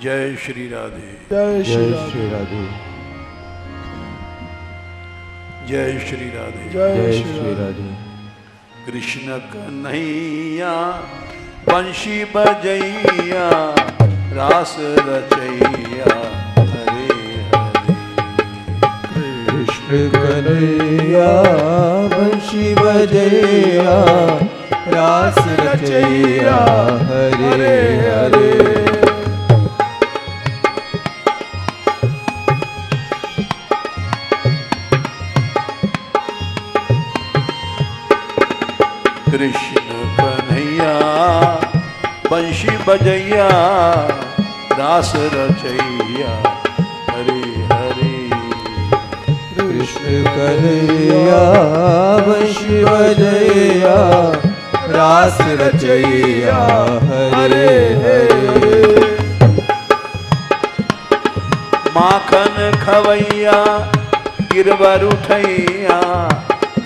जय श्री राधे। जय श्री राधे। जय श्री राधे। जय श्री राधे। कृष्ण कन्हैया बंशी बजैया रास रचैया हरे हरे। कृष्ण कन्हैया बंशी बजैया रास रचैया हरे हरे। कृष्ण कन्हैया बंशी बजैया रास रचैया हरे हरे। कृष्ण कन्हैया बंशी बजैया रास रचैया हरे हरे। माखन खवैया गिरवर उठैया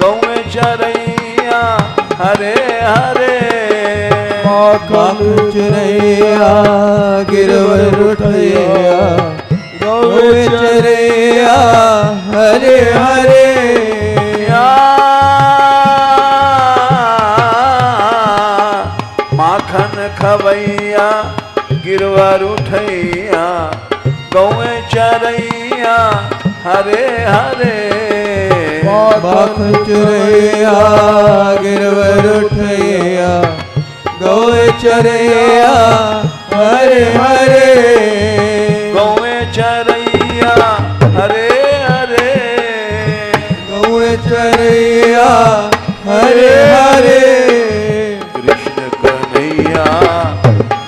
गौए चरैया हरे हरे। माखन चरैया गिरवर उठैया गौए चरैया हरे हरे। माखन खवैया गिरवर उठैया गौए चरैया हरे हरे। माखन चरैया गिरवर उठैया गौए चरैया हरे हरे। गौए चरैया हरे हरे। गौए चरैया हरे हरे। कृष्ण कन्हैया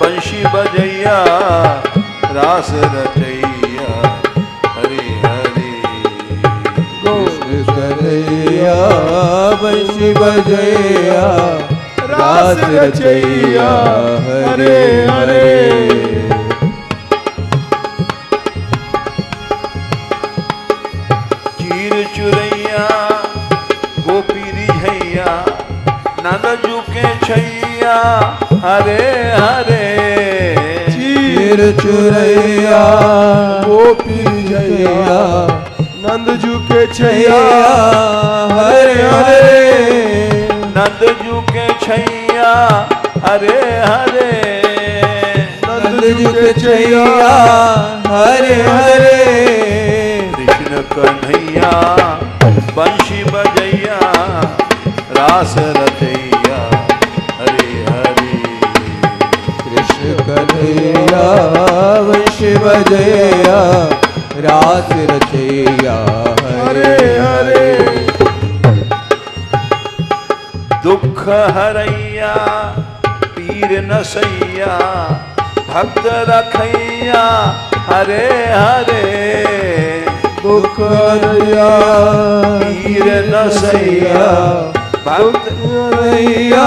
बंशी बजैया रास रचैया हरे हरे। कृष्ण कन्हैया बंशी बजैया रास रचैया हरे हरे। चीर चुरैया गोपी रिझैया नंद जुके छैया हरे हरे। चीर चुरैया गोपी जैया नंद जू के छैया हरे हरे। नंद जुके छैया हरे हरे। नंद जू के छैया हरे हरे। कृष्ण कन्हैया बंशी बजैया रास रचैया हरे हरे। कृष्ण कन्हैया बंशी बजैया रास रचैया हरे हरे। दुख हरैया पीर नसैया भक्त रखैया हरे हरे। दुख हरैया पीर नसैया भक्त रैया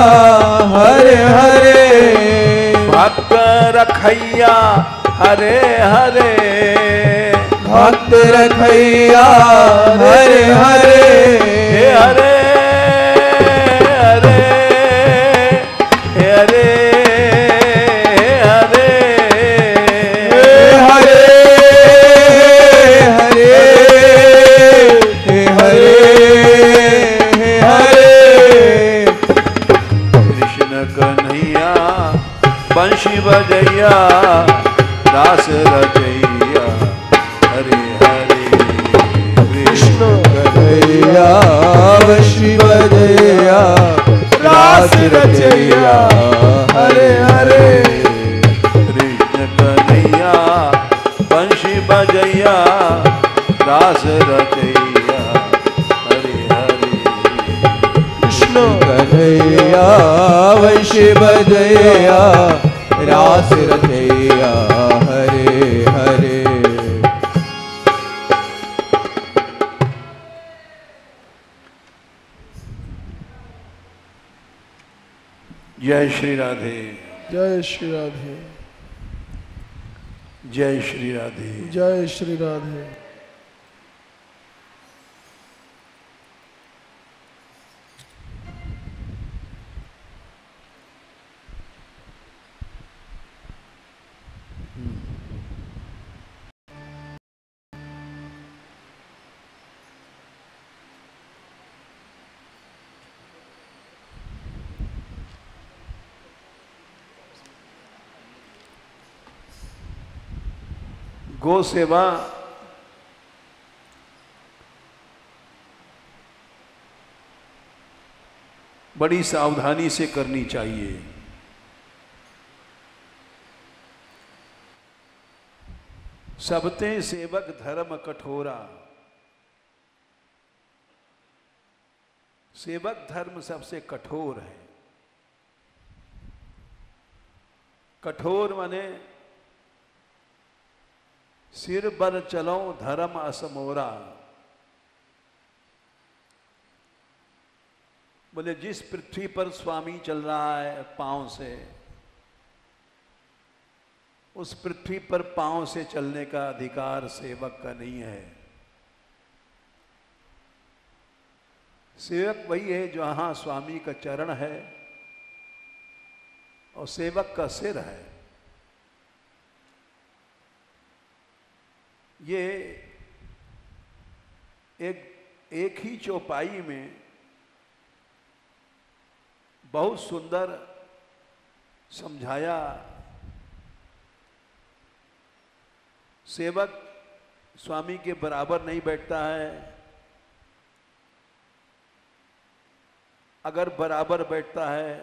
हरे हरे। भक्त रखैया हरे हरे। भक्त रखैया हरे हरे। हे हरे हरे हे हरे हरे हरे हरे हे हरे हरे। कृष्ण कन्हैया बंशी बजैया रास रचैया हरे हरे। कृष्ण कन्हैया बंशी बजैया रास रचैया हरे हरे। कृष्ण कन्हैया बंशी बजैया रास रचैया हरे हरे। कृष्ण कन्हैया बंशी बजैया रास रचैया हरे हरे। जय श्री राधे। जय श्री राधे। जय श्री राधे। जय श्री राधे। गो सेवा बड़ी सावधानी से करनी चाहिए। सबते सेवक धर्म कठोरा, सेवक धर्म सबसे कठोर है। कठोर माने सिर बर चलो धर्म असमोरा। बोले जिस पृथ्वी पर स्वामी चल रहा है पांव से, उस पृथ्वी पर पांव से चलने का अधिकार सेवक का नहीं है। सेवक वही है जहां स्वामी का चरण है और सेवक का सिर है। ये एक ही चौपाई में बहुत सुंदर समझाया। सेवक स्वामी के बराबर नहीं बैठता है, अगर बराबर बैठता है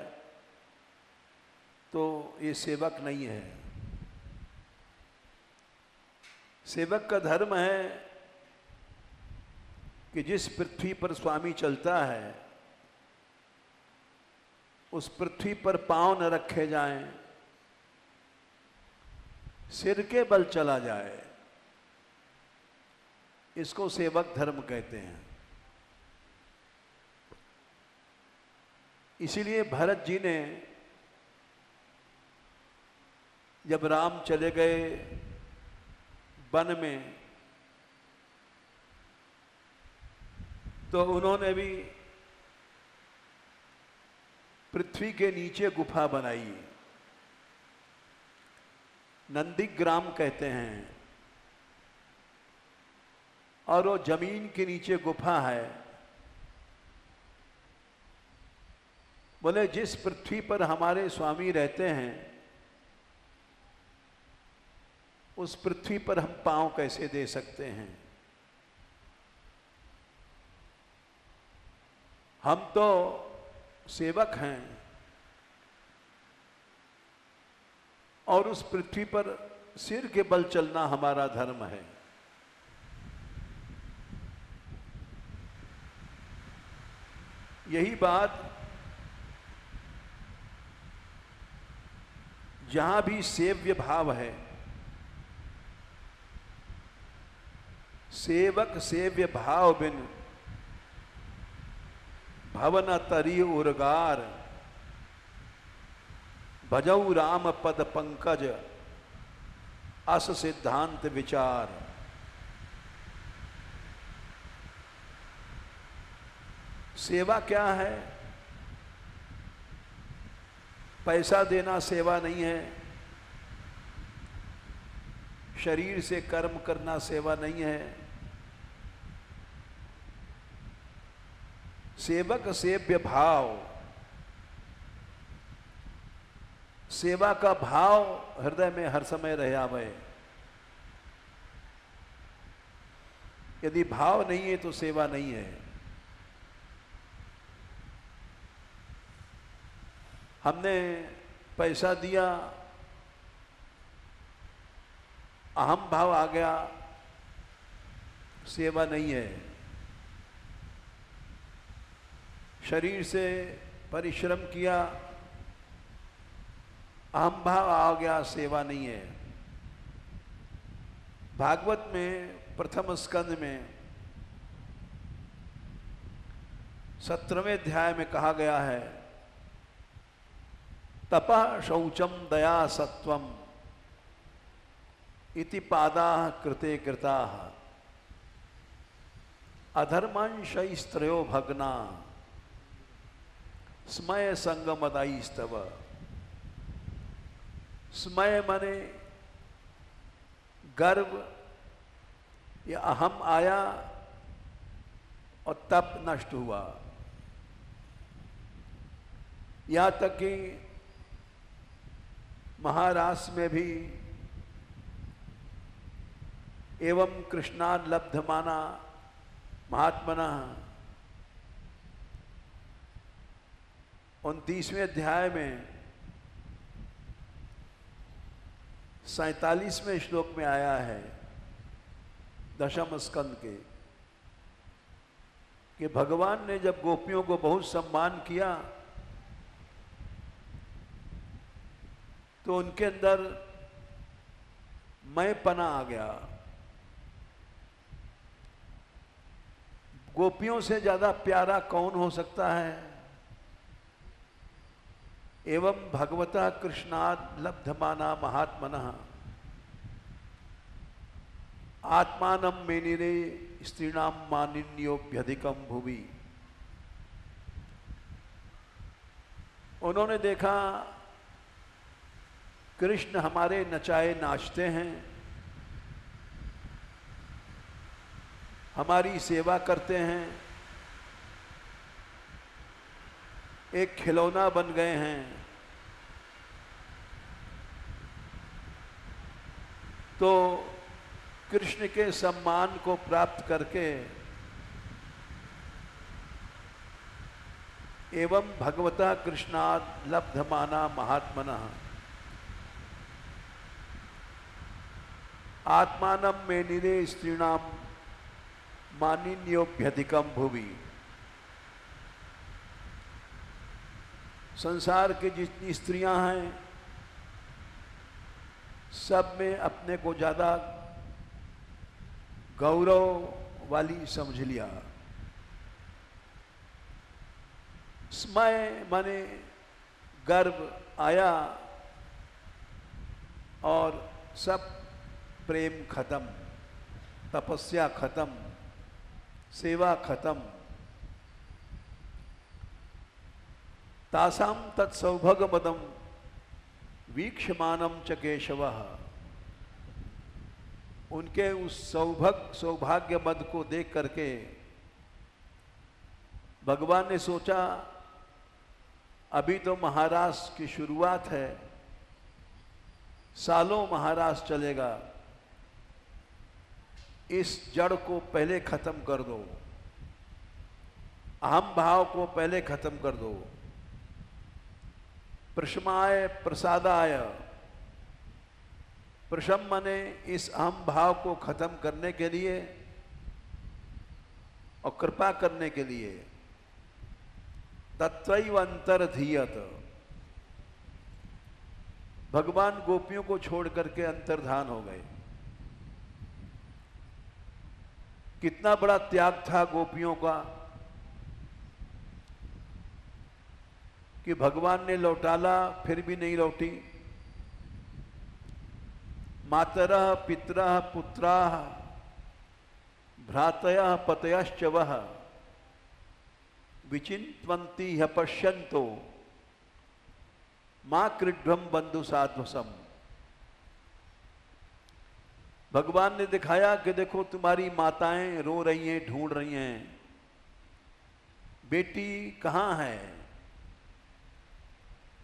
तो ये सेवक नहीं है। सेवक का धर्म है कि जिस पृथ्वी पर स्वामी चलता है उस पृथ्वी पर पांव न रखे जाएं, सिर के बल चला जाए, इसको सेवक धर्म कहते हैं। इसीलिए भरत जी ने जब राम चले गए वन में तो उन्होंने भी पृथ्वी के नीचे गुफा बनाई, नंदीग्राम कहते हैं, और वो जमीन के नीचे गुफा है। बोले जिस पृथ्वी पर हमारे स्वामी रहते हैं उस पृथ्वी पर हम पांव कैसे दे सकते हैं। हम तो सेवक हैं और उस पृथ्वी पर सिर के बल चलना हमारा धर्म है। यही बात जहां भी सेव्य भाव है, सेवक सेव्य भाव बिन भवन तरी उर्गार, भजऊ राम पद पंकज अस सिद्धांत विचार। सेवा क्या है? पैसा देना सेवा नहीं है, शरीर से कर्म करना सेवा नहीं है। सेवक सेव्य भाव, सेवा का भाव हृदय में हर समय रह आवे। यदि भाव नहीं है तो सेवा नहीं है। हमने पैसा दिया, अहम भाव आ गया, सेवा नहीं है। शरीर से परिश्रम किया, अहम भाव आ गया, सेवा नहीं है। भागवत में प्रथम स्कंद में 17वें अध्याय में कहा गया है, तपः शौचम दया सत्वम इति पादा कृते कृता अधर्मांशैस्त्रयो भग्ना स्मय संगमदाई स्तव। स्मय माने गर्व या अहम आया और तप नष्ट हुआ। यहाँ तक कि महाराष्ट्र में भी एवं कृष्णाद लब्धमाना महात्मना 29वें अध्याय में 47वें श्लोक में आया है दशम स्कंद के कि भगवान ने जब गोपियों को बहुत सम्मान किया तो उनके अंदर मैंपना आ गया। गोपियों से ज्यादा प्यारा कौन हो सकता है? एवं भगवता कृष्णाद लब्धमाना महात्मनः आत्मानं मेनिरे स्त्रीणाम मानिन्योभ्यधिकम भुवि। उन्होंने देखा कृष्ण हमारे नचाए नाचते हैं, हमारी सेवा करते हैं, एक खिलौना बन गए हैं। तो कृष्ण के सम्मान को प्राप्त करके एवं भगवता कृष्णाद लब्धमाना महात्मनः आत्मानं मेनिरे स्त्रीणाम मानिन्योभ्यधिकम भुवि। संसार की जितनी स्त्रियां हैं सब में अपने को ज्यादा गौरव वाली समझ लिया। स्मय माने गर्व आया और सब प्रेम खत्म, तपस्या खत्म, सेवा खत्म। तासाम तत्सौभगमदम वीक्षमानम च केशवः। उनके उस सौभाग्य मद को देख करके भगवान ने सोचा अभी तो महारास की शुरुआत है, सालों महारास चलेगा, इस जड़ को पहले खत्म कर दो, अहम भाव को पहले खत्म कर दो। प्रशमाय प्रसादाय, प्रशम माने इस अहम भाव को खत्म करने के लिए और कृपा करने के लिए। तत्वैव अंतर्धीयत, भगवान गोपियों को छोड़ करके अंतर्धान हो गए। कितना बड़ा त्याग था गोपियों का कि भगवान ने लौटाला फिर भी नहीं लौटी। मातरः पितरः पुत्राः भ्रातयः पतयश्च वः विचिन्वन्ति ह्य पश्यन्तो मां क्रीड्वम बंधु साध्वसम। भगवान ने दिखाया कि देखो तुम्हारी माताएं रो रही हैं, ढूंढ रही हैं, बेटी कहाँ है?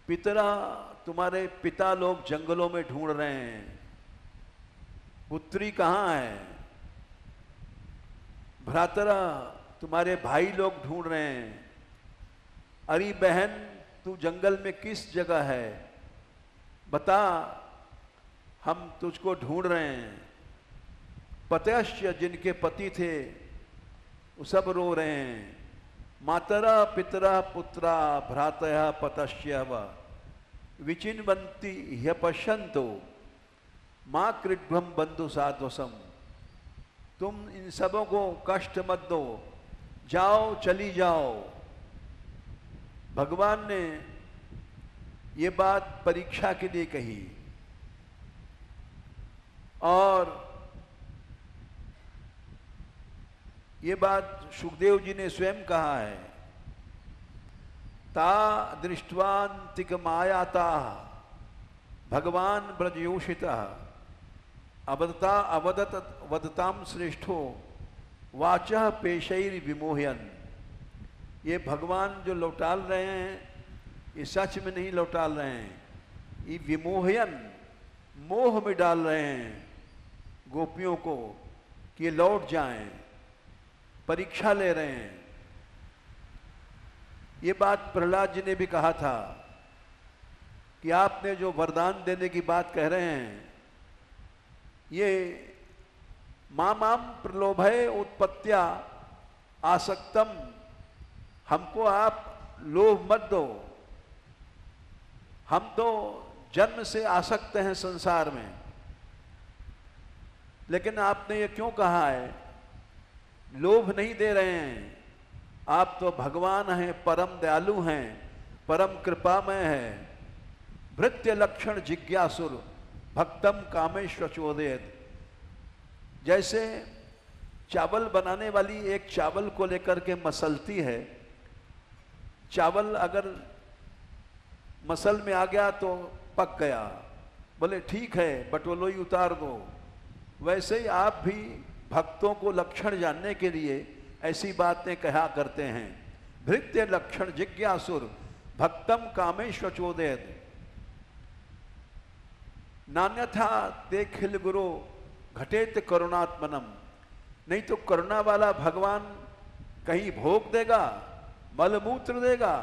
पितरा, तुम्हारे पिता लोग जंगलों में ढूंढ रहे हैं, पुत्री कहाँ है? भ्रातरा, तुम्हारे भाई लोग ढूंढ रहे हैं। अरे बहन, तू जंगल में किस जगह है? बता, हम तुझको ढूंढ रहे हैं। पतयश्च, जिनके पति थे वो सब रो रहे हैं। मातरा पितरा पुत्रा भ्रातयः पतश्च विचिन्वन्ति ह्यपश्यन्तो मां क्रीड्वम बंधु साध्वसम। तुम इन सबों को कष्ट मत दो, जाओ, चली जाओ। भगवान ने ये बात परीक्षा के लिए कही और ये बात सुखदेव जी ने स्वयं कहा है। ता दृष्टवान्तिक मायाता भगवान ब्रजयोषितः अवदता अवदत वदताम श्रेष्ठो वाचः पेशैर विमोहयन्। ये भगवान जो लौटाल रहे हैं ये सच में नहीं लौटाल रहे हैं, ये विमोहयन, मोह में डाल रहे हैं गोपियों को। कि ये लौट जाएं, परीक्षा ले रहे हैं। ये बात प्रहलाद जी ने भी कहा था कि आपने जो वरदान देने की बात कह रहे हैं, ये माम प्रलोभय उत्पत्त्या आसक्तम, हमको आप लोभ मत दो, हम तो जन्म से आसक्त हैं संसार में। लेकिन आपने ये क्यों कहा है? लोभ नहीं दे रहे हैं, आप तो भगवान हैं, परम दयालु हैं, परम कृपामय हैं। भृत्य लक्षण जिज्ञासुर भक्तम कामेश्वर चोदयत। जैसे चावल बनाने वाली एक चावल को लेकर के मसलती है, चावल अगर मसल में आ गया तो पक गया, बोले ठीक है बटोलोई उतार दो। वैसे ही आप भी भक्तों को लक्षण जानने के लिए ऐसी बातें कहा करते हैं। भृत्य लक्षण जिज्ञासुर भक्तम कामेश्वर चोदयत। नान्यथा ते खिल गुरु घटेत करुणात्मनम। नहीं तो करुणा वाला भगवान कहीं भोग देगा, मलमूत्र देगा,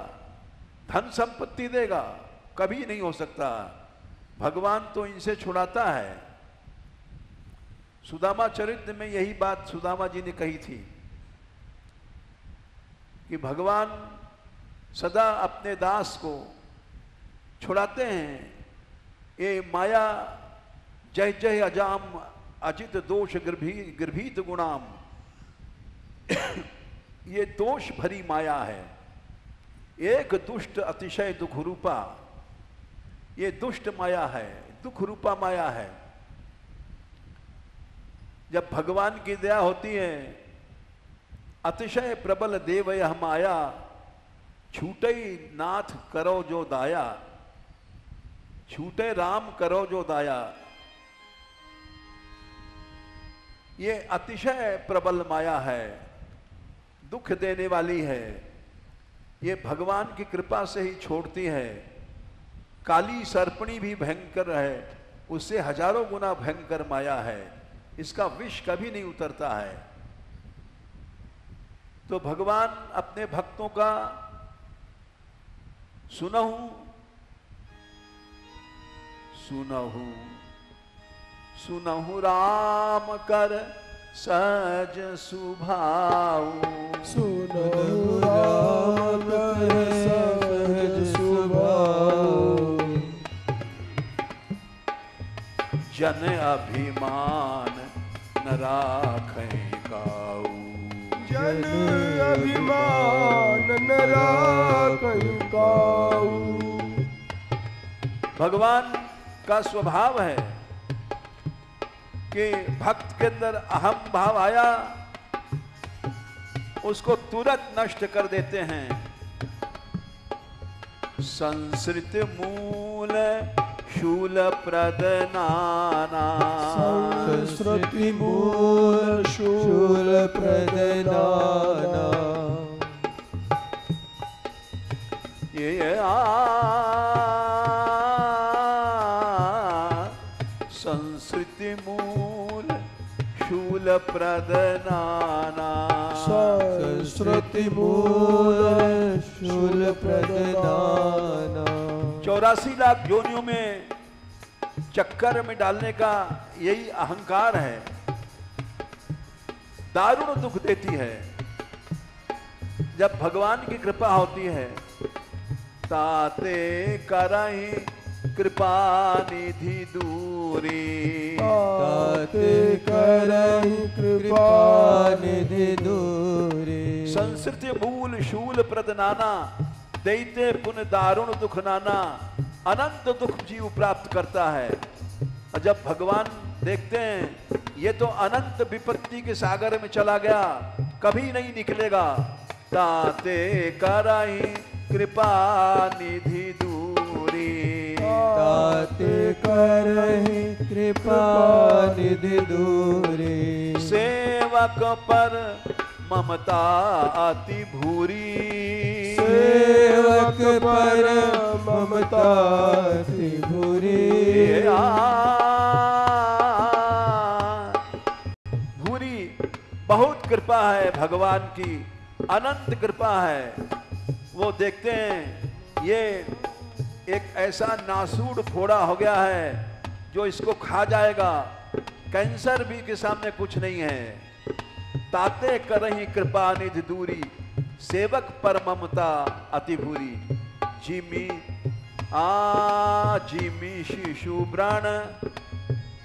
धन संपत्ति देगा, कभी नहीं हो सकता। भगवान तो इनसे छुड़ाता है। सुदामा चरित्र में यही बात सुदामा जी ने कही थी कि भगवान सदा अपने दास को छुड़ाते हैं। ये माया जय जय अजाम अजित दोष गर्भीत गुणाम। ये दोष भरी माया है, एक दुष्ट अतिशय दुख रूपा। ये दुष्ट माया है, दुख रूपा माया है। जब भगवान की दया होती है, अतिशय प्रबल देव यह माया, छूटे नाथ करो जो दाया, छूटे राम करो जो दाया। ये अतिशय प्रबल माया है, दुख देने वाली है। ये भगवान की कृपा से ही छोड़ती है। काली सर्पणी भी भयंकर है, उससे हजारों गुना भयंकर माया है। इसका विष कभी नहीं उतरता है। तो भगवान अपने भक्तों का सुनहु सुनहु सुनहु राम कर सहज सुभाऊ। सुनहु राम कर सहज सुभाऊ। जन अभिमान न राखें काऊ। जन अभिमान न राखें काऊ। भगवान का स्वभाव है कि भक्त के अंदर अहम भाव आया, उसको तुरंत नष्ट कर देते हैं। संस्कृत मूल शूल प्रदनाना। संस्कृति मूल शूल प्रदनाना। ये संस्कृति मूल शूल प्रदनाना। संस्कृति मूल शूल प्रदनाना। 84 लाख योनियों में चक्कर में डालने का यही अहंकार है, दारुण दुख देती है। जब भगवान की कृपा होती है, ताते करहि कृपा निधि दूरी। ताते करहि कृपा निधि दूरी। संस्कृति मूल शूल प्रदनाना। दैते पुन दारुण दुख नाना। अनंत दुख जीव प्राप्त करता है। और जब भगवान देखते हैं ये तो अनंत विपत्ति के सागर में चला गया, कभी नहीं निकलेगा। ताते करहि कृपा निधि दूरी। ताते करहि कृपा निधि दूरी। सेवक पर ममता अति भूरी। सेवक पर ममता अति भूरी। भूरी बहुत कृपा है भगवान की, अनंत कृपा है। वो देखते हैं ये एक ऐसा नासूर फोड़ा हो गया है जो इसको खा जाएगा, कैंसर भी के सामने कुछ नहीं है। ताते करही कृपा निधि दूरी, सेवक पर ममता अति भूरी। जिमी जिमी शिशु व्रण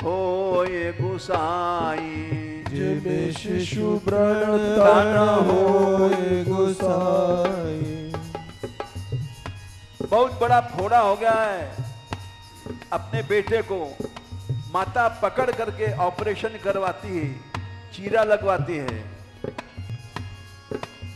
होए गुसाई, जिमी शिशु व्रण तन होए गुसाई। बहुत बड़ा फोड़ा हो गया है। अपने बेटे को माता पकड़ करके ऑपरेशन करवाती है, चीरा लगवाती है।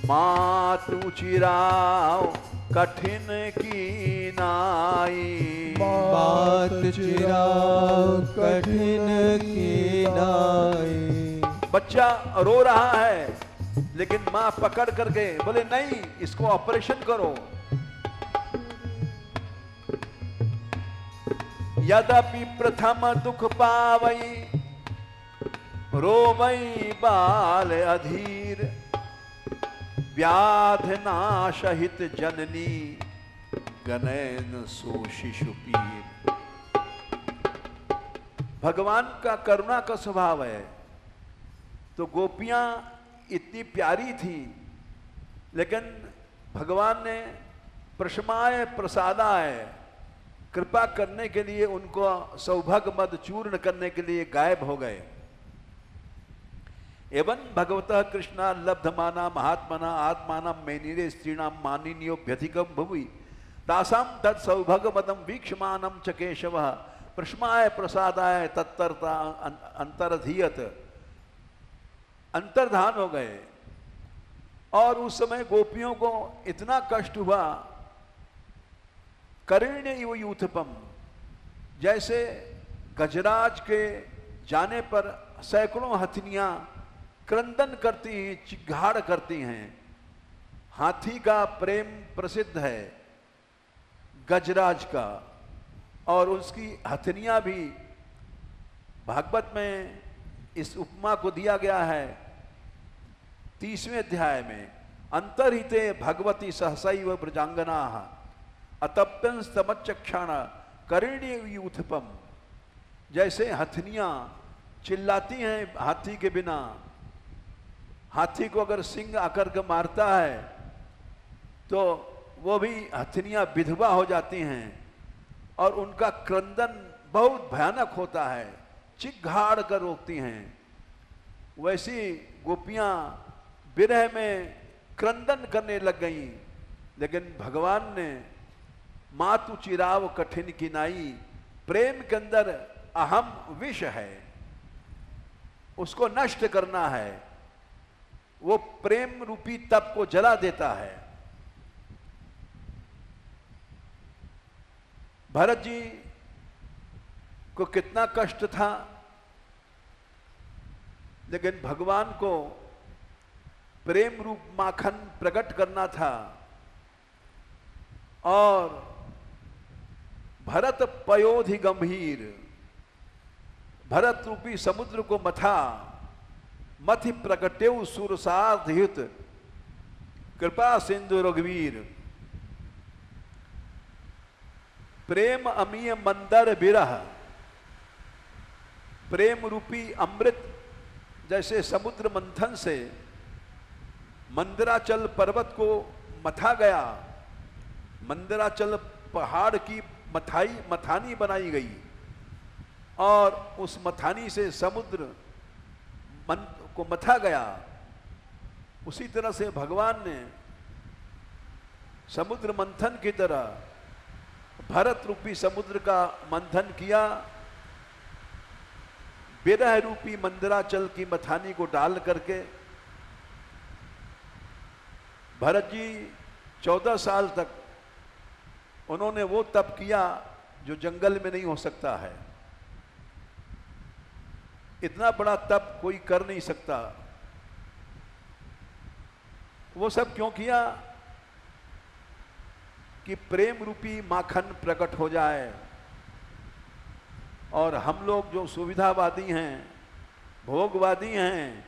मातु चिराओ कठिन की नाई, मात चिराओ कठिन की नाई। बच्चा रो रहा है लेकिन माँ पकड़ करके बोले नहीं, इसको ऑपरेशन करो। यद्यपि प्रथम दुख पावई, रोवई बाल अधीर। व्याध नाशहित जननी, गनैन सो शिशु पीर। भगवान का करुणा का स्वभाव है। तो गोपियां इतनी प्यारी थी, लेकिन भगवान ने प्रशमाय प्रसादाय, कृपा करने के लिए उनको सौभाग्य मद चूर्ण करने के लिए गायब हो गए। एवं भगवतः कृष्णा लब्धमाना महात्मना आत्माना मेनिरे स्त्रीणाम मानिन्योभ्यधिकम भुवि, तासाम तत् सौभाग्य मदम वीक्षमानम च केशवः, प्रशमाय प्रसादाय तत्तरता अंतरधीयत। अंतर्धान हो गए। और उस समय गोपियों को इतना कष्ट हुआ, करिण्य इव यूथपम, जैसे गजराज के जाने पर सैकड़ों हथनियां क्रंदन करती हैं, चिघाड़ करती हैं। हाथी का प्रेम प्रसिद्ध है गजराज का, और उसकी हथनियां भी भागवत में इस उपमा को दिया गया है 30वें अध्याय में। अंतर्हिते भगवती सहसैव ब्रजांगना अतप्यं स्तमच्चक्षाण करिण्य यूथपम। जैसे हथनियां चिल्लाती हैं हाथी के बिना। हाथी को अगर सिंह आकर के मारता है तो वो भी हथनियां विधवा हो जाती हैं और उनका क्रंदन बहुत भयानक होता है, चिघाड़ कर रोकती हैं। वैसी गोपियां विरह में क्रंदन करने लग गईं, लेकिन भगवान ने मातु चिराव कठिन किनाई, प्रेम के अंदर अहम विष है, उसको नष्ट करना है। वो प्रेम रूपी तप को जला देता है। भरत जी को कितना कष्ट था, लेकिन भगवान को प्रेम रूप माखन प्रकट करना था। और भरत पयोधि गंभीर, भरत रूपी समुद्र को मथा, मथि प्रकटेउ सुरसाधियुत, कृपा सिंधु रघुवीर। प्रेम अमीय मंदर बिरह, प्रेम रूपी अमृत जैसे समुद्र मंथन से मंदराचल पर्वत को मथा गया। मंदराचल पहाड़ की मथानी बनाई गई और उस मथानी से समुद्र को मथा गया। उसी तरह से भगवान ने समुद्र मंथन की तरह भरत रूपी समुद्र का मंथन किया। विरह रूपी मंदराचल की मथानी को डाल करके भरत जी 14 साल तक उन्होंने वो तप किया जो जंगल में नहीं हो सकता है। इतना बड़ा तप कोई कर नहीं सकता। वो सब क्यों किया? कि प्रेम रूपी माखन प्रकट हो जाए। और हम लोग जो सुविधावादी हैं, भोगवादी हैं,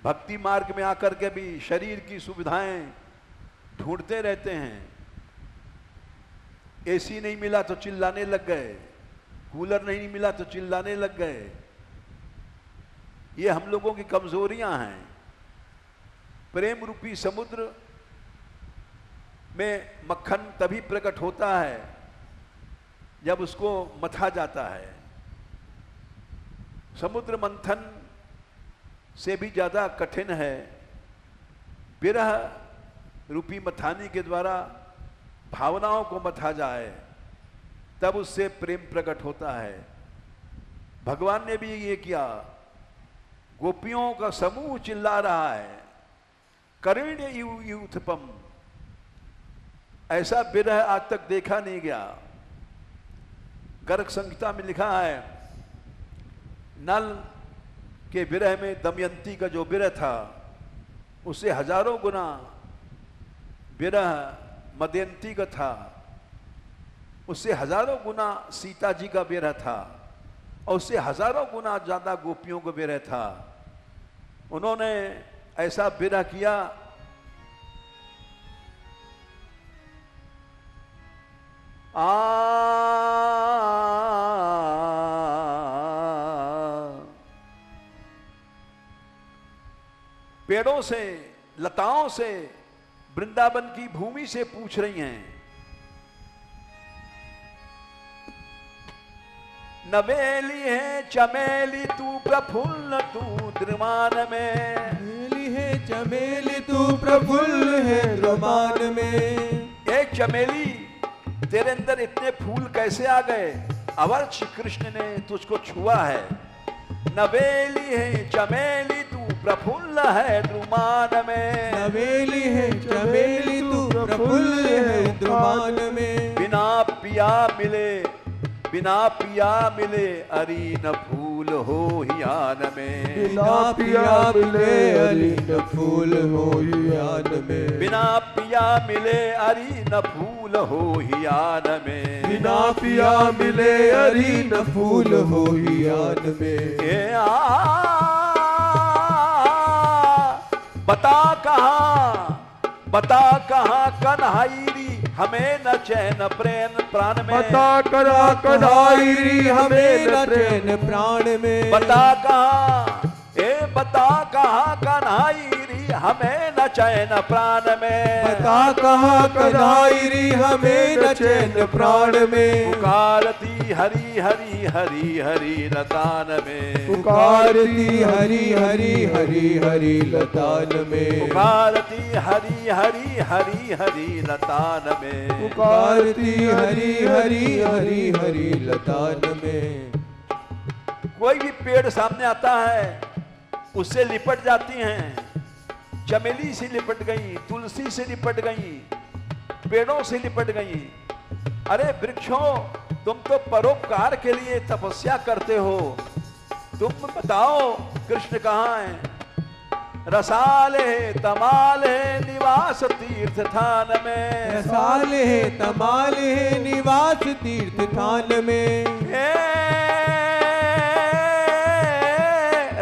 भक्ति मार्ग में आकर के भी शरीर की सुविधाएं ढूंढते रहते हैं। एसी नहीं मिला तो चिल्लाने लग गए, कूलर नहीं मिला तो चिल्लाने लग गए। ये हम लोगों की कमजोरियां हैं। प्रेम रूपी समुद्र में मक्खन तभी प्रकट होता है जब उसको मथा जाता है। समुद्र मंथन से भी ज्यादा कठिन है विरह रूपी मथानी के द्वारा भावनाओं को मथा जाए, तब उससे प्रेम प्रकट होता है। भगवान ने भी ये किया। गोपियों का समूह चिल्ला रहा है, करुण्य यूथपम। ऐसा विरह आज तक देखा नहीं गया। गर्ग संहिता में लिखा है, नल के विरह में दमयंती का जो विरह था उससे हजारों गुना विरह मदयंती का था, उससे हजारों गुना सीता जी का विरह था, और उससे हजारों गुना ज्यादा गोपियों का विरह था। उन्होंने ऐसा विरह किया पेड़ों से, लताओं से, वृंदावन की भूमि से पूछ रही हैं, नवेली है चमेली तू प्रफुल्ल तू द्रुमान में। नवेली है चमेली तू प्रफुल्ल है द्रुमान में। एक चमेली, तेरे अंदर इतने फूल कैसे आ गए? अवर श्री कृष्ण ने तुझको छुआ है। नवेली है चमेली तू प्रफुल्ल है द्रुमान में। नवेली है चमेली तू प्रफुल्ल है द्रुमान में। बिना पिया मिले, बिना पिया मिले अरी न फूल हो हियान में। बिना पिया मिले अरी न फूल हो हियान में। बिना पिया मिले अरी न फूल हो हियान में। बिना पिया मिले अरी न फूल हो हियान में। बता कहाँ कन्हैरी हमें न चैन प्रेम प्राण में। बता करा कन्हैरी हमें न चैन प्राण में। बता कहाँ कन्हैरी हमें न चैन प्राण में। बता कहाँ कन्हैरी हमें न चैन प्राण में। पुकारती हरी हरी हरी हरी लतान में। पुकारती हरी हरी हरी हरी लतान में। पुकारती हरी हरी हरी हरी लतान में। पुकारती हरी हरी हरी हरी लतान में। कोई भी पेड़ सामने आता है उससे लिपट जाती हैं। चमेली से लिपट गई, तुलसी से लिपट गई, पेड़ों से लिपट गई। अरे वृक्षों, तुम तो परोपकार के लिए तपस्या करते हो, तुम बताओ कृष्ण कहाँ है? रसाले तमाले निवास तीर्थ थान में। रसाले तमाले निवास तीर्थ थान में।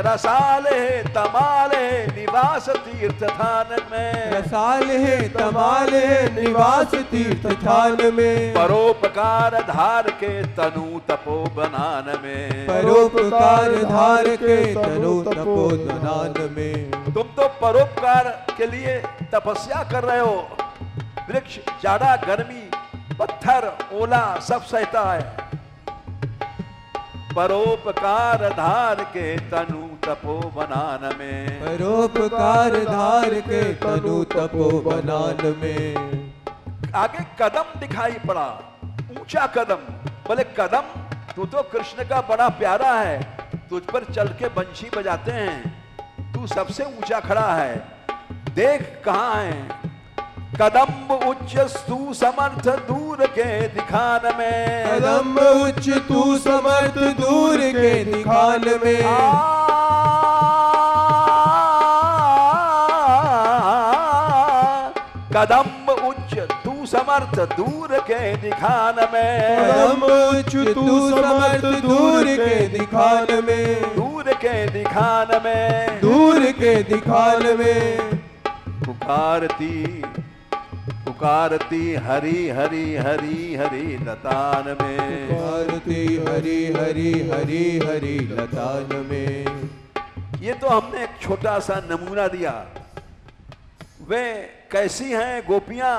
रसाले तमाले निवास तीर्थ थान में। रसाले तमाले निवास तीर्थ थान में। परोपकार धार के तनु तपो बनान में। परोपकार धार के तनु तपो बनान में। तुम तो परोपकार के लिए तपस्या कर रहे हो। वृक्ष जाड़ा गर्मी पत्थर ओला सब सहता है। परोपकार धार के तनु तपो बनान में। परोपकार धार के तनु तपो बनान में। आगे कदम दिखाई पड़ा, ऊंचा कदम। बोले कदम, तू तो कृष्ण का बड़ा प्यारा है, तुझ पर चल के बंशी बजाते हैं, तू सबसे ऊंचा खड़ा है, देख कहाँ है। कदम उच्च तू समर्थ दूर के दिखान में। कदम उच्च तू समर्थ दूर के दिखान में। कदम उच्च तू समर्थ दूर के दिखान में। कदम उच्च तू समर्थ दूर के दिखान में। दूर के दिखान में, दूर के दिखान में, पुकारती पुकारती हरि हरि हरि हरि लतान में, पुकारती हरि हरि हरि हरि लतान में। ये तो हमने एक छोटा सा नमूना दिया। वे कैसी हैं गोपियां,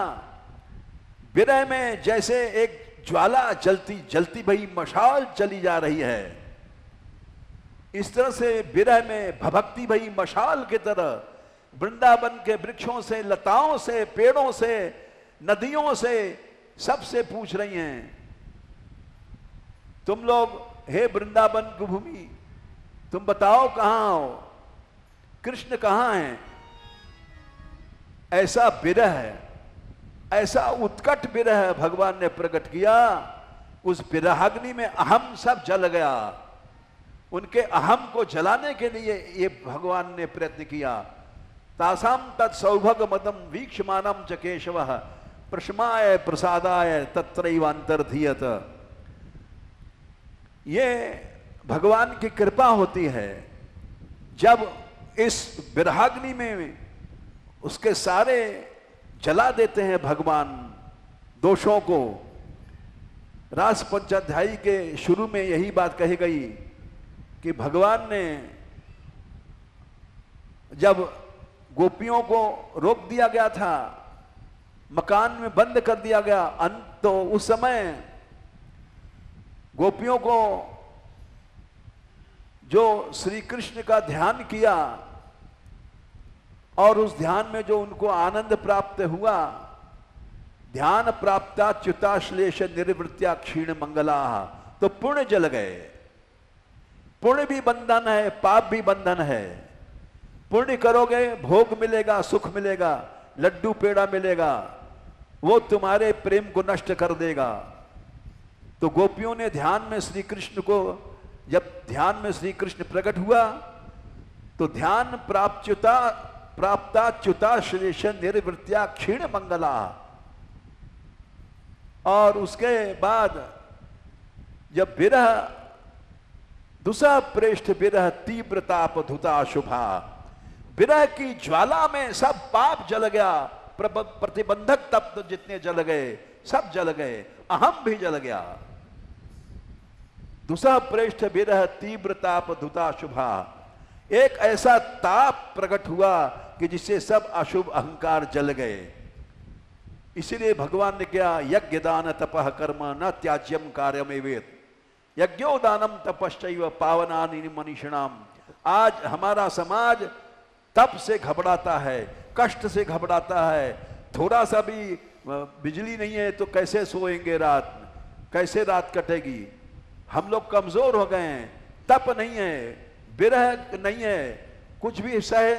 विरह में जैसे एक ज्वाला जलती जलती भई मशाल चली जा रही है, इस तरह से विरह में भभकती भई मशाल की तरह वृंदावन के वृक्षों से, लताओं से, पेड़ों से, नदियों से, सबसे पूछ रही हैं, तुम लोग हे वृंदावन की भूमि, तुम बताओ कहां हो, कृष्ण कहां हैं। ऐसा विरह है, ऐसा उत्कट विरह भगवान ने प्रकट किया, उस विरहाग्नि में अहम सब जल गया। उनके अहम को जलाने के लिए ये भगवान ने प्रयत्न किया। तासाम तत्सौभग मदम वीक्षमानम च केशवः प्रशमाय प्रसादाय तत्रैवांतर्धीयत। ये भगवान की कृपा होती है, जब इस विरहाग्नि में उसके सारे जला देते हैं भगवान दोषों को। रास पंचाध्यायी के शुरू में यही बात कही गई कि भगवान ने जब गोपियों को रोक दिया गया था, मकान में बंद कर दिया गया, तो उस समय गोपियों को जो श्री कृष्ण का ध्यान किया और उस ध्यान में जो उनको आनंद प्राप्त हुआ, ध्यान प्राप्ता च्युताश्लेष निर्वृत्या क्षीण मंगला, तो पुण्य जल गए। पुण्य भी बंधन है, पाप भी बंधन है। पुण्य करोगे भोग मिलेगा, सुख मिलेगा, लड्डू पेड़ा मिलेगा, वो तुम्हारे प्रेम को नष्ट कर देगा। तो गोपियों ने ध्यान में श्री कृष्ण को, जब ध्यान में श्री कृष्ण प्रकट हुआ तो ध्यान प्राप्ता च्युताश्लेष निर्वृत्या क्षीण मंगला, और उसके बाद जब विरह दुसा प्रेष्ठ विरह तीव्रताप धुता शुभा, विरह की ज्वाला में सब पाप जल गया, प्रतिबंधक तत्व जितने जल गए सब जल गए, अहम भी जल गया। दुसा प्रेष्ठ विरह तीव्रताप धुता शुभा, एक ऐसा ताप प्रकट हुआ कि जिससे सब अशुभ अहंकार जल गए। इसीलिए भगवान ने क्या, यज्ञ दान तपः कर्म न त्याज्यम कार्यमेवेत, यज्ञो दानम तपश्चैव पावनानि मनीषिणाम। आज हमारा समाज तप से घबराता है, कष्ट से घबराता है। थोड़ा सा भी बिजली नहीं है तो कैसे सोएंगे रात, कैसे रात कटेगी। हम लोग कमजोर हो गए हैं, तप नहीं है, विरह नहीं है, कुछ भी सह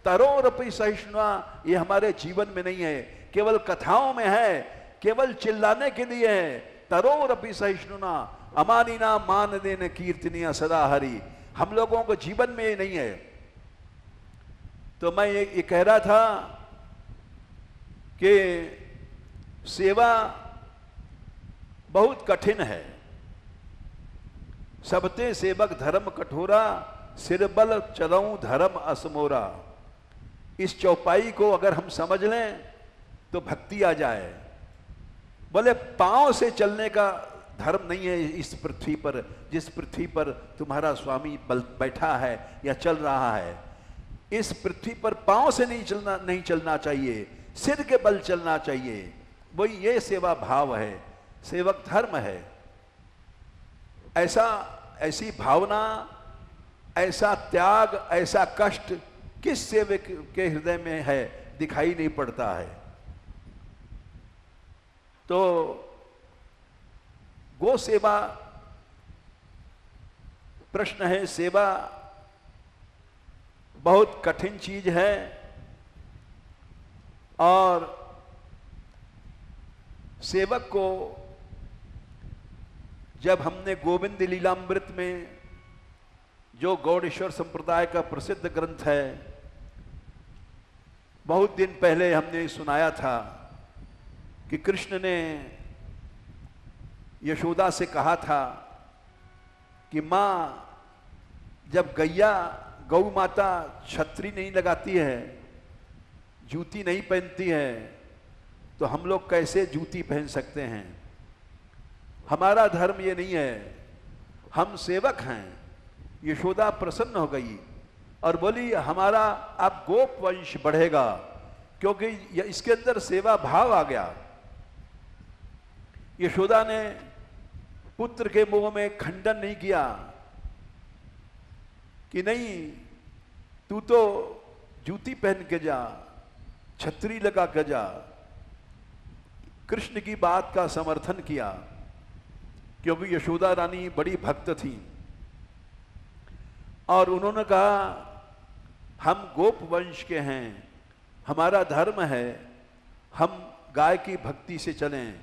तरोरपि सहिष्णुता ये हमारे जीवन में नहीं है, केवल कथाओं में है, केवल चिल्लाने के लिए है। तरोरपि सहिष्णुना अमानिना मान देन कीर्तनिया सदा हरि, हम लोगों को जीवन में ये नहीं है। तो मैं ये कह रहा था कि सेवा बहुत कठिन है। सबते सेवक धर्म कठोरा, सिरबल चलऊं धर्म असमोरा। इस चौपाई को अगर हम समझ लें तो भक्ति आ जाए। बोले पांव से चलने का धर्म नहीं है इस पृथ्वी पर, जिस पृथ्वी पर तुम्हारा स्वामी बैठा है या चल रहा है। इस पृथ्वी पर पांव से नहीं चलना चाहिए, सिर के बल चलना चाहिए। वही ये सेवा भाव है, सेवक धर्म है। ऐसी भावना, ऐसा त्याग, ऐसा कष्ट किस सेवक के हृदय में है, दिखाई नहीं पड़ता है। तो गो सेवा, प्रश्न है, सेवा बहुत कठिन चीज है। और सेवक को जब हमने गोविंद लीलामृत में, जो गौड़ेश्वर संप्रदाय का प्रसिद्ध ग्रंथ है, बहुत दिन पहले हमने सुनाया था कि कृष्ण ने यशोदा से कहा था कि माँ, जब गैया गौ माता छतरी नहीं लगाती है, जूती नहीं पहनती है, तो हम लोग कैसे जूती पहन सकते हैं? हमारा धर्म ये नहीं है, हम सेवक हैं। यशोदा प्रसन्न हो गई और बोली हमारा अब गोप वंश बढ़ेगा, क्योंकि इसके अंदर सेवा भाव आ गया। यशोदा ने पुत्र के मुंह में खंडन नहीं किया कि नहीं तू तो जूती पहन के जा, छतरी लगा के जा। कृष्ण की बात का समर्थन किया, क्योंकि यशोदा रानी बड़ी भक्त थी और उन्होंने कहा हम गोप वंश के हैं, हमारा धर्म है, हम गाय की भक्ति से चलें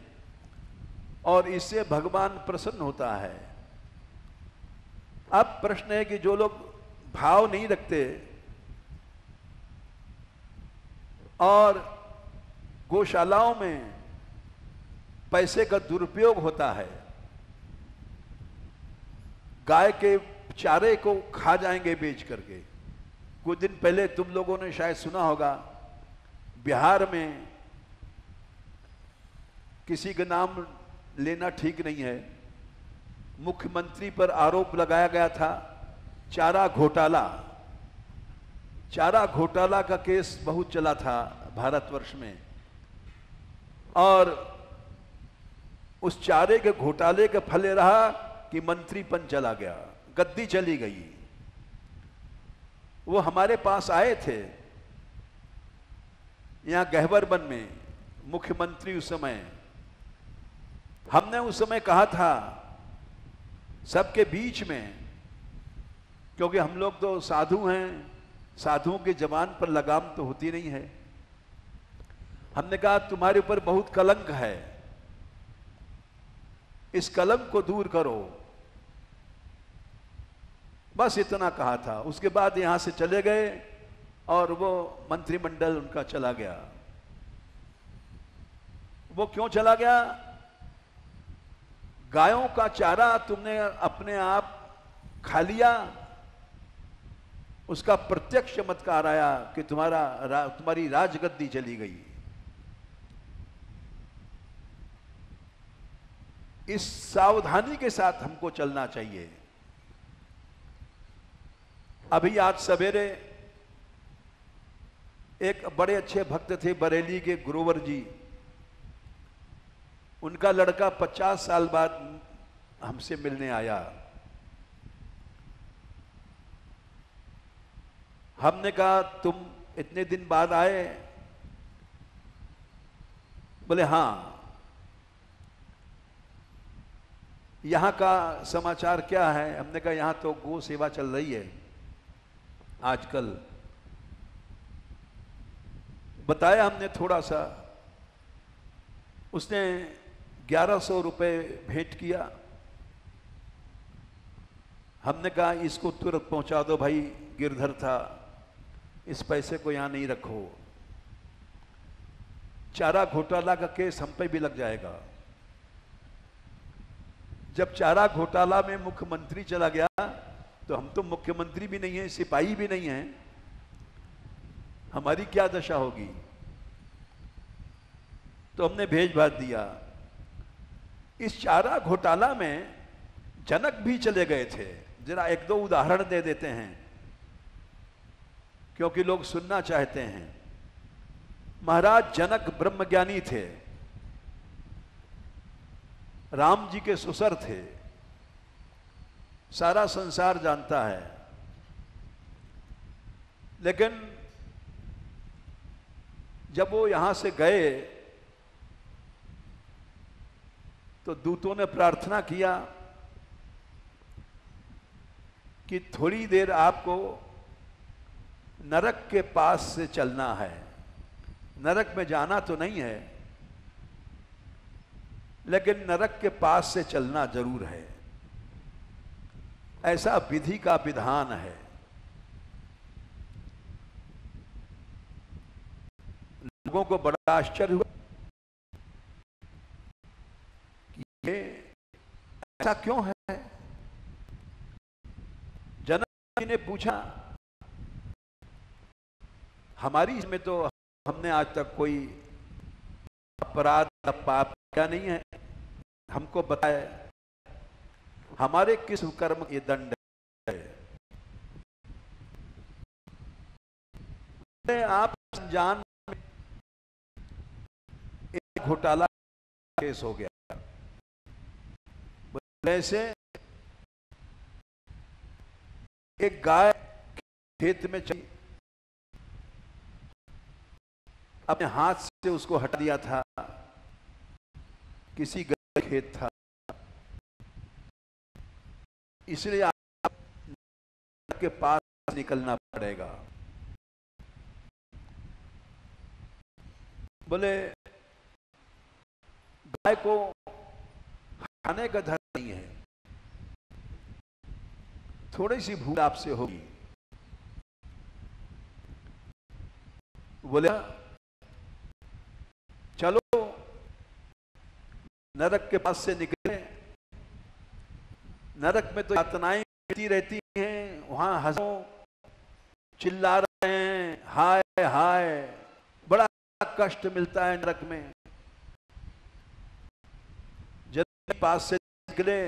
और इससे भगवान प्रसन्न होता है। अब प्रश्न है कि जो लोग भाव नहीं रखते और गौशालाओं में पैसे का दुरुपयोग होता है, गाय के चारे को खा जाएंगे बेच करके। कुछ दिन पहले तुम लोगों ने शायद सुना होगा, बिहार में किसी का नाम लेना ठीक नहीं है, मुख्यमंत्री पर आरोप लगाया गया था चारा घोटाला। चारा घोटाला का केस बहुत चला था भारतवर्ष में, और उस चारे के घोटाले के फल रहा कि मंत्रीपन चला गया, गद्दी चली गई। वो हमारे पास आए थे यहां गहवरबन में, मुख्यमंत्री उस समय। हमने उस समय कहा था सबके बीच में, क्योंकि हम लोग तो साधु हैं, साधुओं की जबान पर लगाम तो होती नहीं है। हमने कहा तुम्हारे ऊपर बहुत कलंक है, इस कलंक को दूर करो, बस इतना कहा था। उसके बाद यहां से चले गए और वो मंत्रिमंडल उनका चला गया। वो क्यों चला गया? गायों का चारा तुमने अपने आप खा लिया, उसका प्रत्यक्ष चमत्कार आया कि तुम्हारी राजगद्दी चली गई। इस सावधानी के साथ हमको चलना चाहिए। अभी आज सवेरे एक बड़े अच्छे भक्त थे बरेली के गुरुवर जी, उनका लड़का 50 साल बाद हमसे मिलने आया। हमने कहा तुम इतने दिन बाद आए? बोले हाँ। यहां का समाचार क्या है? हमने कहा यहां तो गौ सेवा चल रही है आजकल। बताया हमने थोड़ा सा। उसने 1100 रुपए भेंट किया। हमने कहा इसको तुरंत पहुंचा दो भाई, गिरधर था, इस पैसे को यहां नहीं रखो, चारा घोटाला का केस हम पे भी लग जाएगा। जब चारा घोटाला में मुख्यमंत्री चला गया तो हम तो मुख्यमंत्री भी नहीं है, सिपाही भी नहीं है, हमारी क्या दशा होगी? तो हमने भेज भाज दिया। इस चारा घोटाला में जनक भी चले गए थे। जरा एक दो उदाहरण दे देते हैं क्योंकि लोग सुनना चाहते हैं। महाराज जनक ब्रह्मज्ञानी थे, राम जी के सुसर थे, सारा संसार जानता है। लेकिन जब वो यहां से गए तो दूतों ने प्रार्थना किया कि थोड़ी देर आपको नरक के पास से चलना है। नरक में जाना तो नहीं है, लेकिन नरक के पास से चलना जरूर है। ऐसा विधि का विधान है। लोगों को बड़ा आश्चर्य हुआ कि ये ऐसा क्यों है। जनक जी ने पूछा हमारी इसमें तो हमने आज तक कोई अपराध या पाप किया नहीं है। हमको बताए हमारे किस कर्म ये दंड है। आप जान एक घोटाला केस हो गया, ऐसे एक गाय खेत में चली, अपने हाथ से उसको हटा दिया था, किसी गलत खेत था, इसलिए आपके पास निकलना पड़ेगा। बोले गाय को खाने का धर्म नहीं है, थोड़ी सी भूख आपसे होगी। बोले चलो नरक के पास से निकले। नरक में तो यातनाएं मिलती रहती हैं, वहां हंसो चिल्ला रहे हैं, हाय हाय, बड़ा कष्ट मिलता है नरक में। जब पास से निकले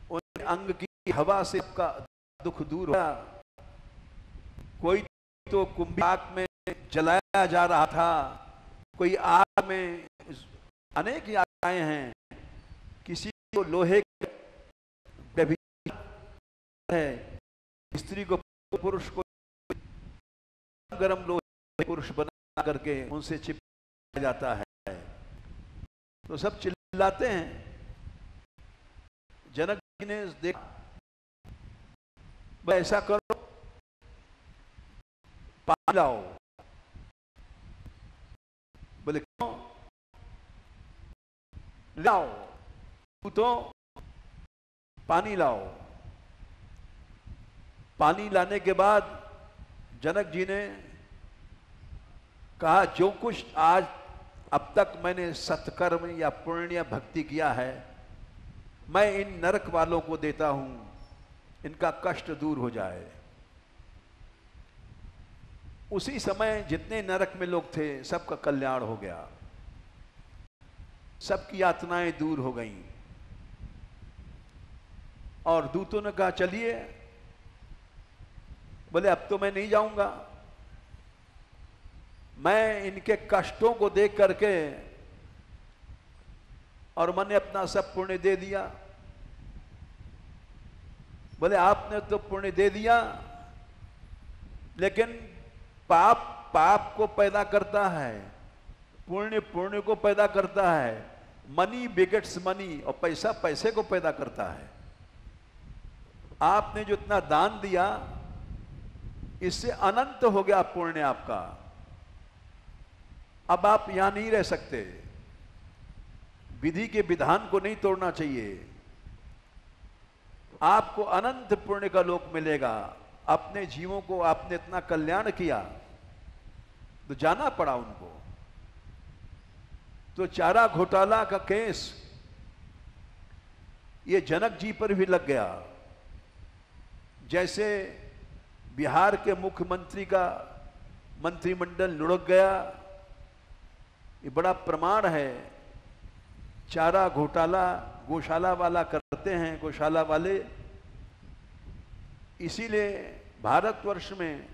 उन अंग की हवा से आपका दुख दूर हुआ। कोई तो कुंभिपाक में जलाया जा रहा था, कोई आग में, अनेक यातनाएं हैं। किसी को लोहे है, स्त्री को पुरुष को गरम लोहे पुरुष बना करके उनसे चिपकाया जाता है, तो सब चिल्लाते हैं। जनक जी ने देखा, ऐसा करो पानी लाओ। बोले क्यों? लाओ, तू तो पानी लाओ। पानी लाने के बाद जनक जी ने कहा, जो कुछ आज अब तक मैंने सत्कर्म या पुण्य भक्ति किया है, मैं इन नरक वालों को देता हूं, इनका कष्ट दूर हो जाए। उसी समय जितने नरक में लोग थे सबका कल्याण हो गया, सबकी यातनाएं दूर हो गईं। और दूतों ने कहा चलिए। बोले अब तो मैं नहीं जाऊंगा, मैं इनके कष्टों को देख करके और मैंने अपना सब पुण्य दे दिया। बोले आपने तो पुण्य दे दिया, लेकिन पाप पाप को पैदा करता है, पुण्य पुण्य को पैदा करता है। मनी बिगेट्स मनी, और पैसा पैसे को पैदा करता है। आपने जो इतना दान दिया, इससे अनंत हो गया पुण्य आपका। अब आप यहां नहीं रह सकते। विधि के विधान को नहीं तोड़ना चाहिए। आपको अनंत पुण्य का लोक मिलेगा। अपने जीवों को आपने इतना कल्याण किया तो जाना पड़ा उनको। तो चारा घोटाला का केस ये जनक जी पर भी लग गया। जैसे बिहार के मुख्यमंत्री का मंत्रिमंडल लुढ़क गया, ये बड़ा प्रमाण है। चारा घोटाला गौशाला वाला करते हैं, गौशाला वाले। इसीलिए भारतवर्ष में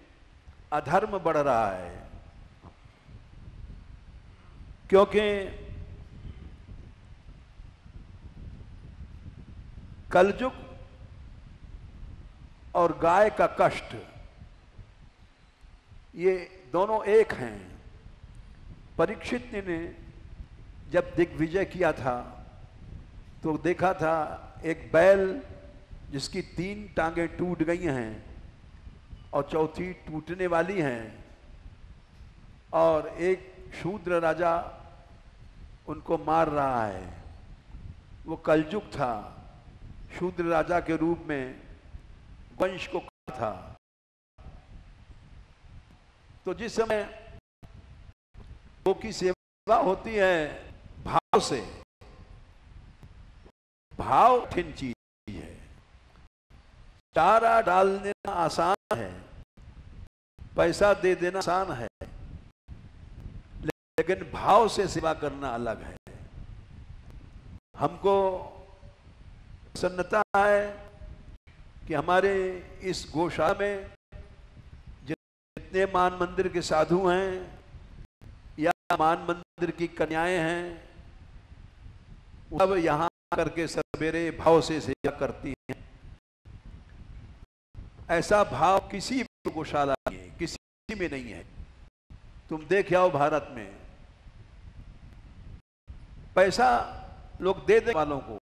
अधर्म बढ़ रहा है, क्योंकि कलयुग और गाय का कष्ट ये दोनों एक हैं। परीक्षित ने जब दिग्विजय किया था तो देखा था एक बैल जिसकी 3 टांगें टूट गई हैं और चौथी टूटने वाली हैं, और एक शूद्र राजा उनको मार रहा है। वो कलयुग था, शूद्र राजा के रूप में वंश को था। तो जिस समय गौ की सेवा होती है भाव से, भाव कठिन चीज है। चारा डालना आसान है, पैसा दे देना आसान है, लेकिन भाव से सेवा करना अलग है। हमको प्रसन्नता है कि हमारे इस गौशाला में जितने मान मंदिर के साधु हैं या मान मंदिर की कन्याएं हैं, सब यहां करके सवेरे भाव से सेवा करती हैं। ऐसा भाव किसी गौशाला में, किसी में नहीं है। तुम देख आओ भारत में पैसा लोग दे दे वालों को,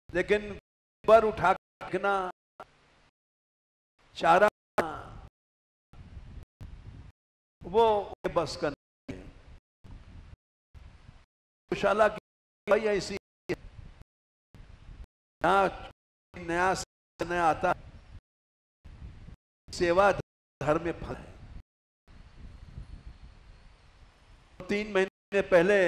लेकिन पर उठा रखना, चारा वो बस का नहीं है। गौशाला की भाई ऐसी है, नया नया आता है, सेवा धर्म में फल है। 3 महीने पहले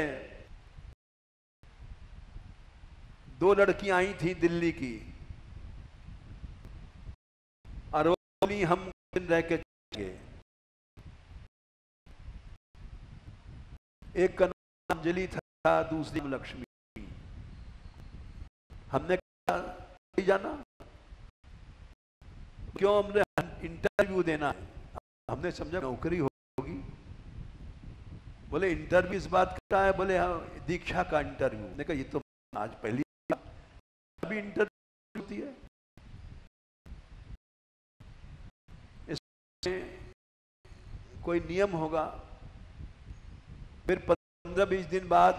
2 लड़कियां आई थी दिल्ली की, और बोली हम दिन रह के चलेंगे। एक का नाम अंजलि था, दूसरी लक्ष्मी। हमने कहा नहीं जाना, क्यों? हमने इंटरव्यू देना है। हमने समझा नौकरी होगी। बोले इंटरव्यू इस बात का है? बोले हाँ, दीक्षा का इंटरव्यू। ने कहा ये तो आज पहली अभी इंटरव्यू होती है। इसमें कोई नियम होगा। फिर 15-20 दिन बाद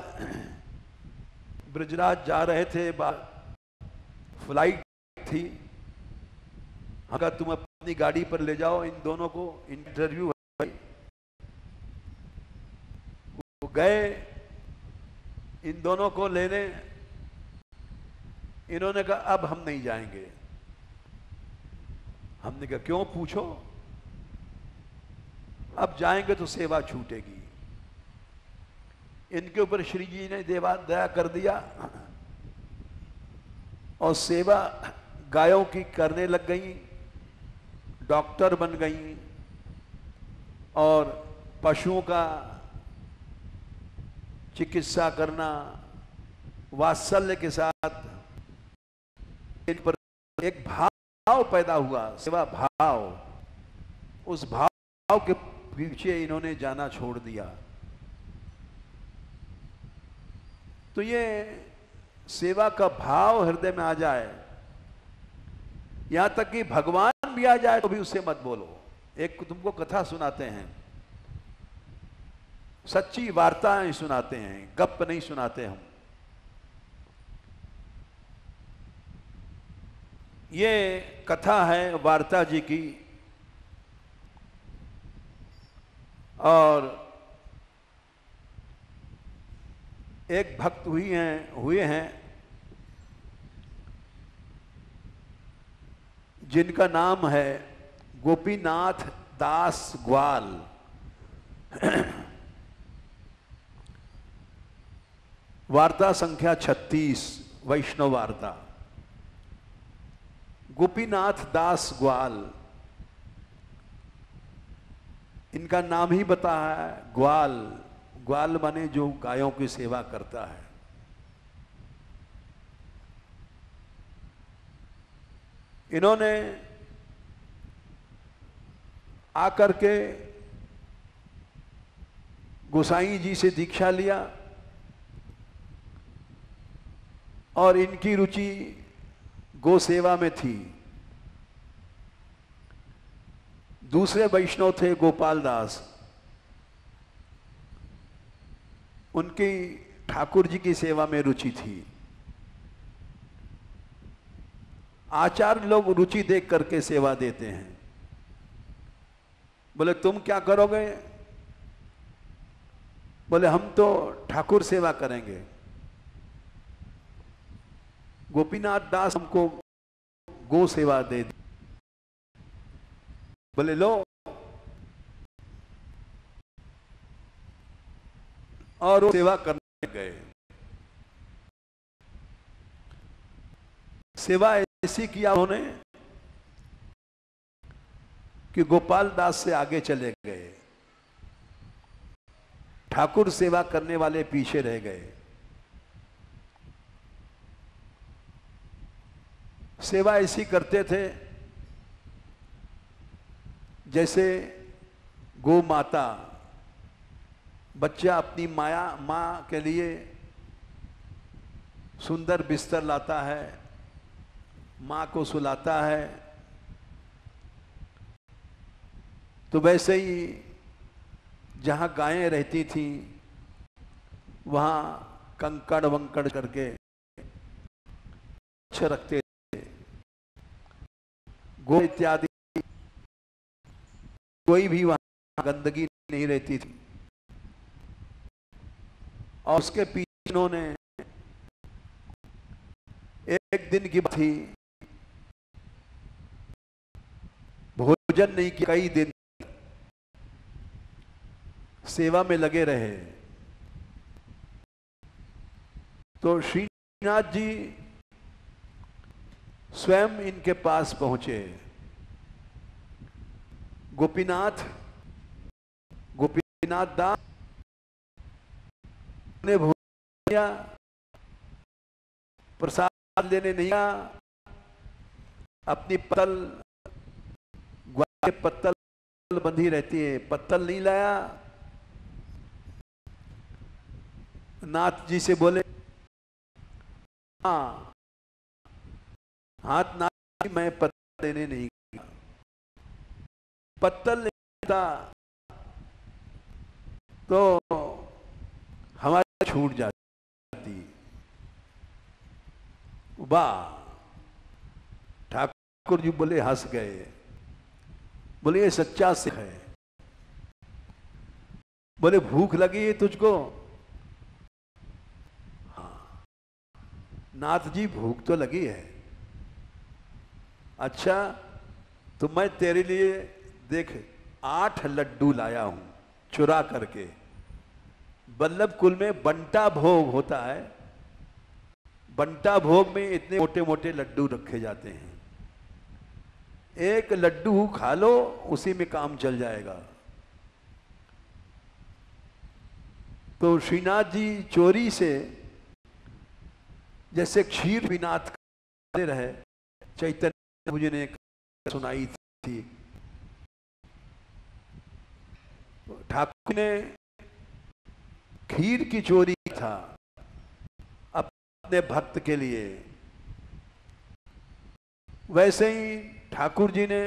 ब्रजराज जा रहे थे, फ्लाइट थी। अगर तुम अपनी गाड़ी पर ले जाओ इन दोनों को, इंटरव्यू है। वो गए इन दोनों को लेने। इन्होंने कहा अब हम नहीं जाएंगे। हमने कहा क्यों? पूछो। अब जाएंगे तो सेवा छूटेगी। इनके ऊपर श्री जी ने दया कर दिया और सेवा गायों की करने लग गई, डॉक्टर बन गई और पशुओं का चिकित्सा करना वात्सल्य के साथ इन पर एक भाव पैदा हुआ, सेवा भाव। उस भाव के पीछे इन्होंने जाना छोड़ दिया। तो ये सेवा का भाव हृदय में आ जाए, यहां तक कि भगवान भी आ जाए तो भी उससे मत बोलो। एक तुमको कथा सुनाते हैं, सच्ची वार्ताएं सुनाते हैं, गप नहीं सुनाते हम। ये कथा है वार्ता जी की, और एक भक्त हुए हैं जिनका नाम है गोपीनाथ दास ग्वाल। वार्ता संख्या 36, वैष्णव वार्ता। गोपीनाथ दास ग्वाल, इनका नाम ही बता है ग्वाल। ग्वाल माने जो गायों की सेवा करता है। इन्होंने आकर के गोसाई जी से दीक्षा लिया और इनकी रुचि गो सेवा में थी। दूसरे वैष्णव थे गोपाल दास, उनकी ठाकुर जी की सेवा में रुचि थी। आचार्य लोग रुचि देख करके सेवा देते हैं। बोले तुम क्या करोगे? बोले हम तो ठाकुर सेवा करेंगे। गोपीनाथ दास हमको गो सेवा दे दी। बोले लो, और वो सेवा करने गए। सेवा ऐसी किया उन्होंने कि गोपाल दास से आगे चले गए, ठाकुर सेवा करने वाले पीछे रह गए। सेवा ऐसी करते थे जैसे गौ माता बच्चा अपनी माँ के लिए सुंदर बिस्तर लाता है, माँ को सुलाता है, तो वैसे ही जहाँ गायें रहती थीं वहाँ कंकड़ वंकड़ करके अच्छे रखते थे। गो इत्यादि कोई भी वहाँ गंदगी नहीं रहती थी। और उसके पीछे उन्होंने एक दिन की बात थी, भोजन नहीं किया, कई दिन सेवा में लगे रहे। तो श्रीनाथ जी स्वयं इनके पास पहुंचे। गोपीनाथ दास ने भोजन किया, प्रसाद लेने नहीं आया, अपनी पत्तल बंधी रहती है, पत्तल नहीं लाया। नाथ जी से बोले, हाँ हाथ नाथ जी, मैं पत्तल लेने नहीं गया। पत्तल लेता तो हमारी छूट जाती। वाह, ठाकुर जी बोले, हंस गए, बोले ये सच्चा सिख है। बोले भूख लगी है तुझको? हाँ नाथ जी, भूख तो लगी है। अच्छा तो मैं तेरे लिए देख 8 लड्डू लाया हूं चुरा करके। बल्लभ कुल में बंटा भोग होता है, बंटा भोग में इतने मोटे मोटे लड्डू रखे जाते हैं। एक लड्डू खा लो, उसी में काम चल जाएगा। तो श्रीनाथ जी चोरी से जैसे क्षीर विनाथ करते रहे, चैतन्य मुझे ने सुनाई थी। ठाकुर ने खीर की चोरी था अपने भक्त के लिए, वैसे ही ठाकुर जी ने,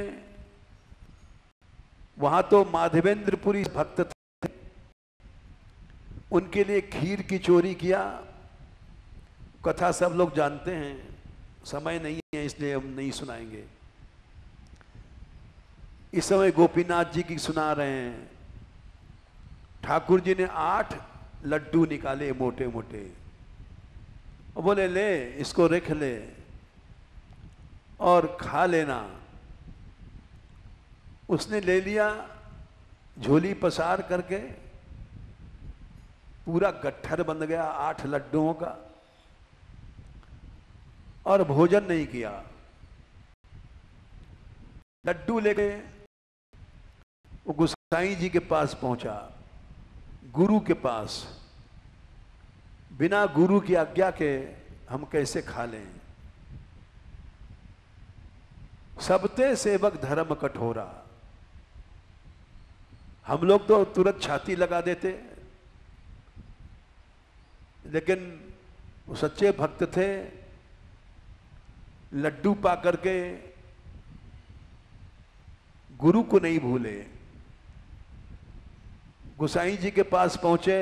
वहां तो माधवेंद्रपुरी भक्त थे, उनके लिए खीर की चोरी किया। कथा सब लोग जानते हैं, समय नहीं है इसलिए हम नहीं सुनाएंगे। इस समय गोपीनाथ जी की सुना रहे हैं। ठाकुर जी ने 8 लड्डू निकाले मोटे मोटे, और बोले ले इसको रख ले और खा लेना। उसने ले लिया, झोली पसार करके पूरा गट्ठर बन गया 8 लड्डुओं का, और भोजन नहीं किया। लड्डू लेके वो गोसाई जी के पास पहुंचा, गुरु के पास। बिना गुरु की आज्ञा के हम कैसे खा लें? सबते सेवक धर्म कठोरा। हम लोग तो तुरंत छाती लगा देते, लेकिन वो सच्चे भक्त थे, लड्डू पा करके गुरु को नहीं भूले। गोसाई जी के पास पहुंचे,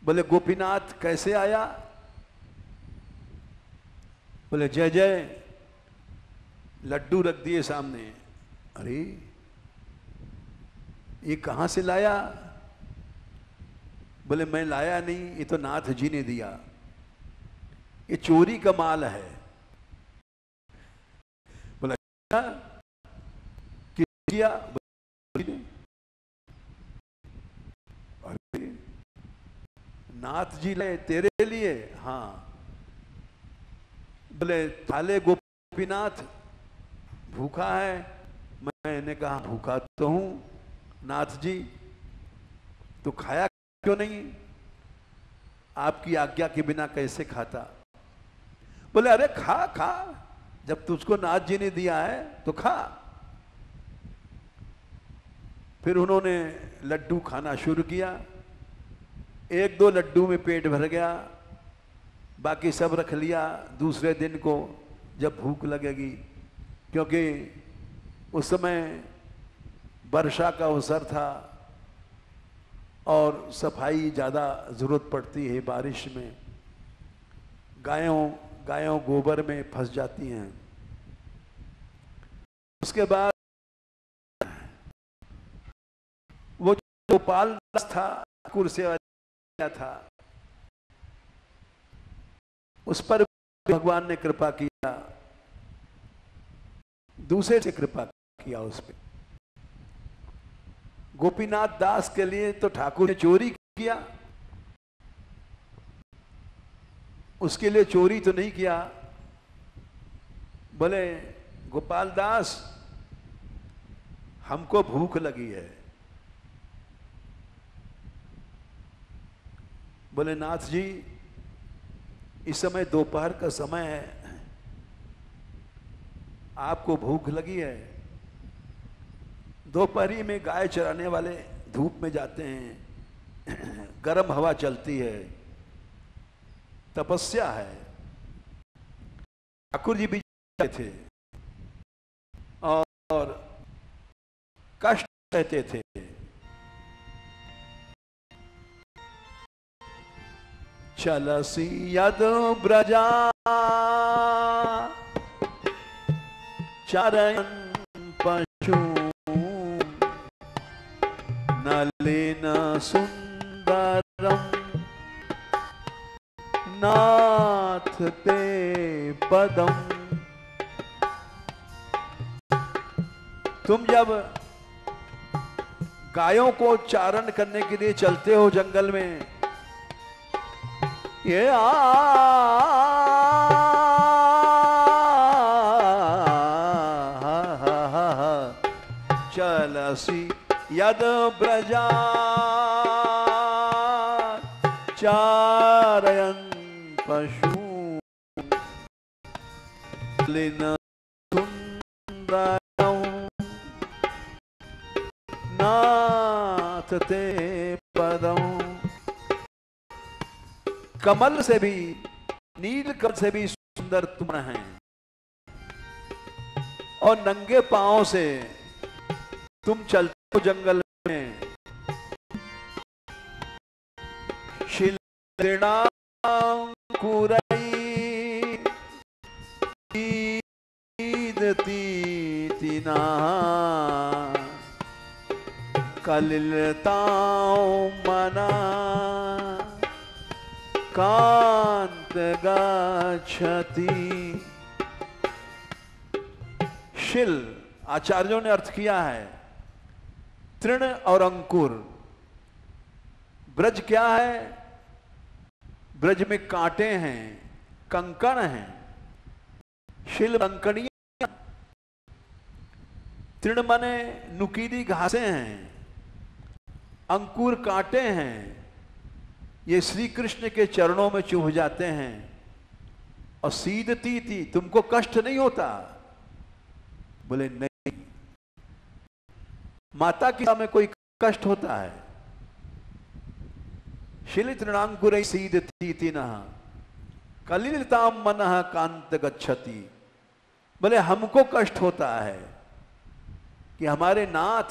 बोले गोपीनाथ कैसे आया? बोले जय जय। लड्डू रख दिए सामने। अरे ये कहां से लाया? बोले मैं लाया नहीं, ये तो नाथ जी ने दिया, ये चोरी का माल है। बोला किया? अरे नाथ जी ले तेरे लिए? हाँ। बोले थाले गोपीनाथ भूखा है? मैंने कहा भूखा तो हूं नाथ जी, तो खाया क्यों नहीं? आपकी आज्ञा के बिना कैसे खाता? बोले अरे खा खा, जब तुझको नाथ जी ने दिया है तो खा। फिर उन्होंने लड्डू खाना शुरू किया। एक दो लड्डू में पेट भर गया, बाकी सब रख लिया दूसरे दिन को जब भूख लगेगी, क्योंकि उस समय वर्षा का अवसर था और सफाई ज़्यादा ज़रूरत पड़ती है बारिश में। गायों गोबर में फंस जाती हैं। उसके बाद वो गोपाल दास था, ठाकुर से था, उस पर भगवान ने कृपा किया, दूसरे से कृपा किया उस पर। गोपीनाथ दास के लिए तो ठाकुर ने चोरी किया, उसके लिए चोरी तो नहीं किया। बोले गोपाल दास हमको भूख लगी है। बोले नाथ जी इस समय दोपहर का समय है, आपको भूख लगी है? दोपहरी में गाय चराने वाले धूप में जाते हैं, गर्म हवा चलती है, तपस्या है। ठाकुर जी भी जाते थे और कष्ट सहते थे। चलसी यद ब्रजा चरयन पशु नलिन सुंदरम नाथ ते पदम। तुम जब गायों को चारण करने के लिए चलते हो जंगल में, ये चलसी यद ब्रजा चारयन पशु लिन सुंदरम नाथ ते पदम। कमल से भी, नील कमल से भी सुंदर तुम हैं, और नंगे पांव से तुम चलते हो जंगल में। शिलनाकुरई तीना कलिलताओ मना कांत गच्छति। शिल आचार्यों ने अर्थ किया है तृण और अंकुर। ब्रज क्या है? ब्रज में कांटे हैं, कंकण हैं, शिल कंकड़ियां। तृण माने नुकीली घासें हैं, अंकुर कांटे हैं, ये श्री कृष्ण के चरणों में चुभ जाते हैं। और सीदती थी, तुमको कष्ट नहीं होता? बोले नहीं। माता की में कोई कष्ट होता है? शिलित तृणांकुर सीदती न कलिलताम मनः कांत गच्छति। बोले हमको कष्ट होता है कि हमारे नाथ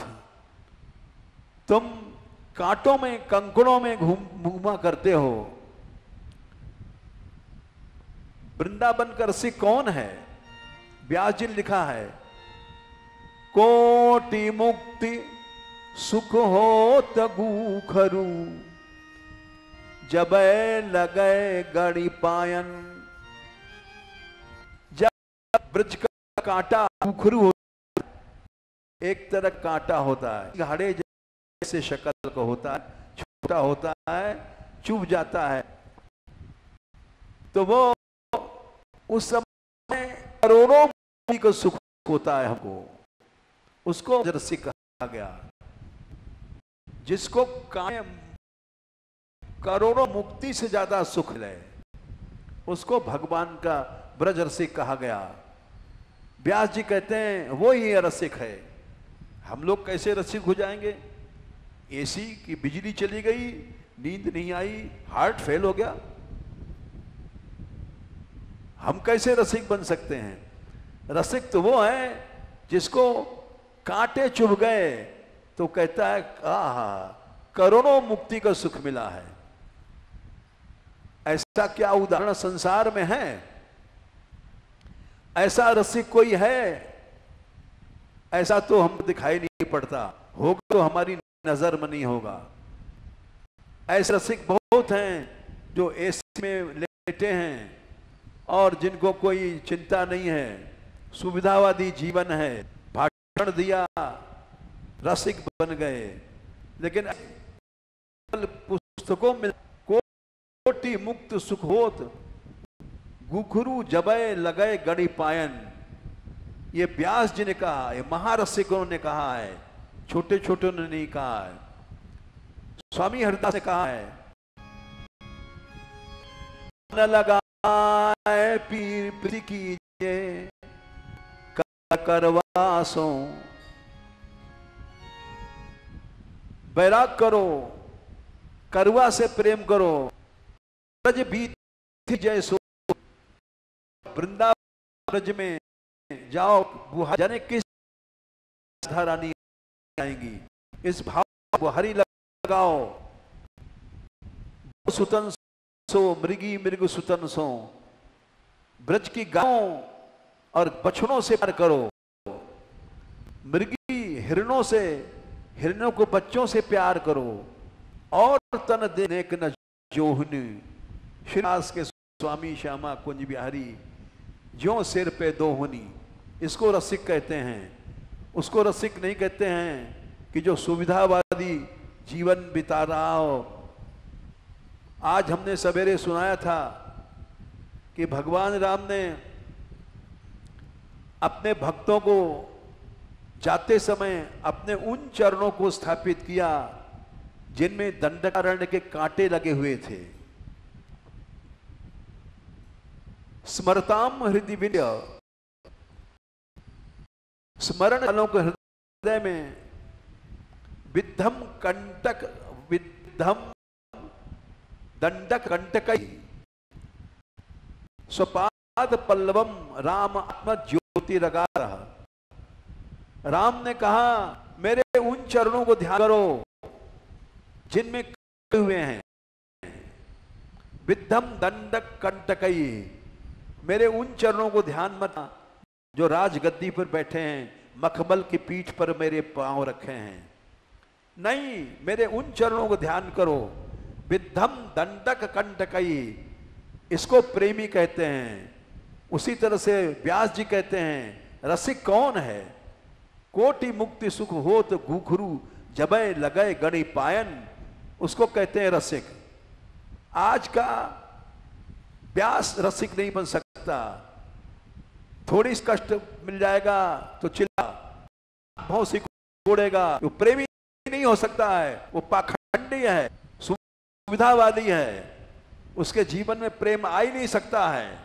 तुम कांटों में, कंकड़ों में घूमा करते हो। वृंदावन का रसिक कौन है? व्यास जी ने लिखा है, कोटि मुक्ति सुख हो तगूखरू जब लगे गड़ी पायन। जब ब्रज का कांटा उखरू होता है, एक तरह कांटा होता है, घाड़े जैसे शक्ल का होता है, छोटा होता है, चुभ जाता है, तो वो उस समय करोड़ों को सुख होता है हमको, उसको रसिक कहा गया। जिसको करोड़ों मुक्ति से ज्यादा सुख ले, उसको भगवान का ब्रज रसिक कहा गया। व्यास जी कहते हैं वो ही रसिक है। हम लोग कैसे रसिक हो जाएंगे? एसी की बिजली चली गई, नींद नहीं आई, हार्ट फेल हो गया, हम कैसे रसिक बन सकते हैं? रसिक तो वो है जिसको कांटे चुभ गए तो कहता है आहा करोड़ों मुक्ति का सुख मिला है। ऐसा क्या उदाहरण संसार में है? ऐसा रसिक कोई है? ऐसा तो हम दिखाई नहीं पड़ता, होगा तो हमारी नजर में नहीं होगा। ऐसे रसिक बहुत हैं जो एसी में लेटे हैं और जिनको कोई चिंता नहीं है, सुविधावादी जीवन है, भाषण दिया रसिक बन गए। लेकिन पुस्तकों में कोटि मुक्त सुख होत, गुखरू जबय लगय गणि पायन, ये व्यास जी ने कहा, ये महारसिकों ने कहा है, छोटे छोटे ने नहीं कहा है। स्वामी हरिदास ने कहा है, न लगाए पीर प्रीति कीजिए करवासो, बैराग करो, करवा से प्रेम करो, ब्रज बीत जय सो, वृंदावन ब्रज में जाओ, बुहारी जाने किस धारा नहीं आएंगी, इस भाव बुहारी लगाओ। सुतन सो मृगी मृग सुतन सो, ब्रज की गायों और बछड़ों से प्यार करो, मृगी हिरणों से, हिरणों को बच्चों से प्यार करो, और तन देने के न जोहनी। श्रीदास के स्वामी श्यामा कुंज बिहारी ज्यों सिर पे दोहनी, इसको रसिक कहते हैं। उसको रसिक नहीं कहते हैं कि जो सुविधावादी जीवन बिता रहा हो। आज हमने सवेरे सुनाया था कि भगवान राम ने अपने भक्तों को जाते समय अपने उन चरणों को स्थापित किया जिनमें दंडकारण्य के कांटे लगे हुए थे। स्मरताम हृदय विद्य, स्मरण वालों के हृदय में विद्धम कंटक, विद्धम दंडक कंटकई, स्वपाद पल्लवम राम आत्म ज्योति लगा रहा। राम ने कहा मेरे उन चरणों को ध्यान करो जिनमें कटे हुए हैं, विद्धम दंडक कंटकई, मेरे उन चरणों को ध्यान मत जो राजगद्दी पर बैठे हैं, मखमल की पीठ पर मेरे पांव रखे हैं, नहीं, मेरे उन चरणों को ध्यान करो। विद्धम दंडक कंटकई, इसको प्रेमी कहते हैं। उसी तरह से व्यास जी कहते हैं रसिक कौन है? कोटि मुक्ति सुख होत घुघरू जबय लगय गणि पायन, उसको कहते हैं रसिक। आज का व्यास रसिक नहीं बन सकता। थोड़ी कष्ट मिल जाएगा तो चिल्ला भाव से कोड़ेगा, वो प्रेमी नहीं हो सकता है, वो पाखंडी है, सुविधावादी है, उसके जीवन में प्रेम आ ही नहीं सकता है।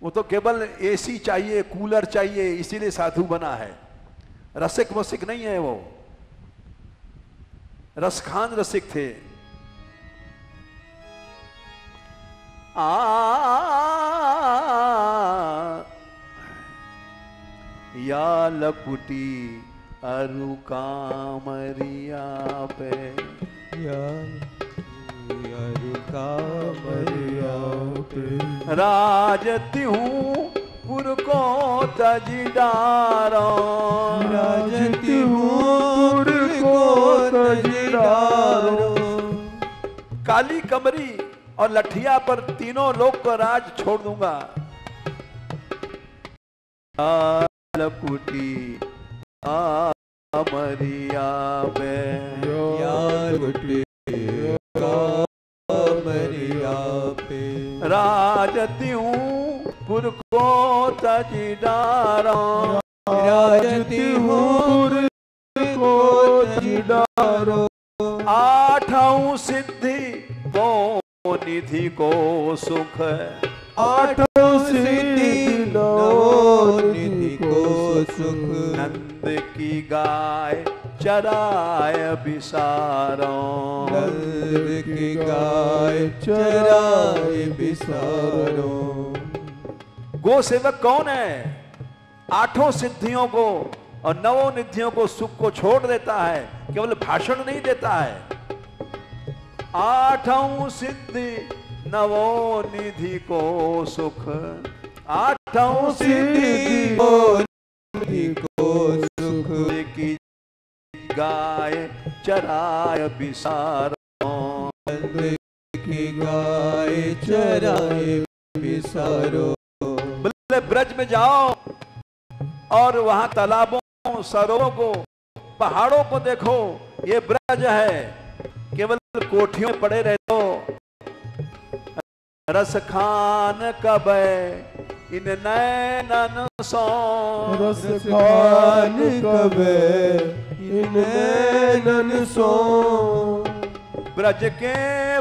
वो तो केवल एसी चाहिए, कूलर चाहिए, इसीलिए साधु बना है। रसिक वसिक नहीं है वो, रसखान रसिक थे। या लकुटी अरु कामरिया पे, या अरु कामरिया पे, राजती हूँ पुर को तजी डारो, राजती हूँ पुर को तजी डारो। काली कमरी और लठिया पर तीनों लोग को राज छोड़ दूंगा। लकुटी कामरिया पे, या लकुटी कामरिया पे, राजती हूँ पुर को तजी डारो, राजति हूर को तजी डारो। आठों सिद्धि वो निधि को सुख, आठों सिद्धि नवो निधि को सुख। नंद की गाय चराय बिसारो, नंद की गाय चराय बिसारो। गो सेवक कौन है? आठों सिद्धियों को और नवों निधियों को सुख को छोड़ देता है, केवल भाषण नहीं देता है। आठों सिद्धि नवो निधि को सुख, आठों सिद्धि निधि को सुख। की गाय चराय बिसारो, की गाय चराय बिसारो। बोले ब्रज में जाओ और वहां तालाबों, सरोवरों को, पहाड़ों को देखो, ये ब्रज है। केवल कोठियों में पड़े रहो, रस खान कब इन नैनन सो, रस खान कब इन नैनन सो। ब्रज के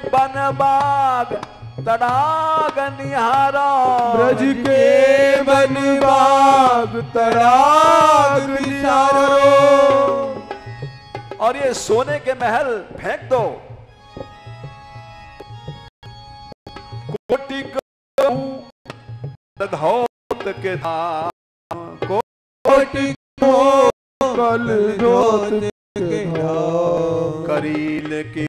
बन बाग तड़ाग निहारो, ब्रज के बन बाग तड़ाग निहारो। और ये सोने के महल फेंक दो, कोटि धौत के धाम, कोटि कल जोत के धाम। करील की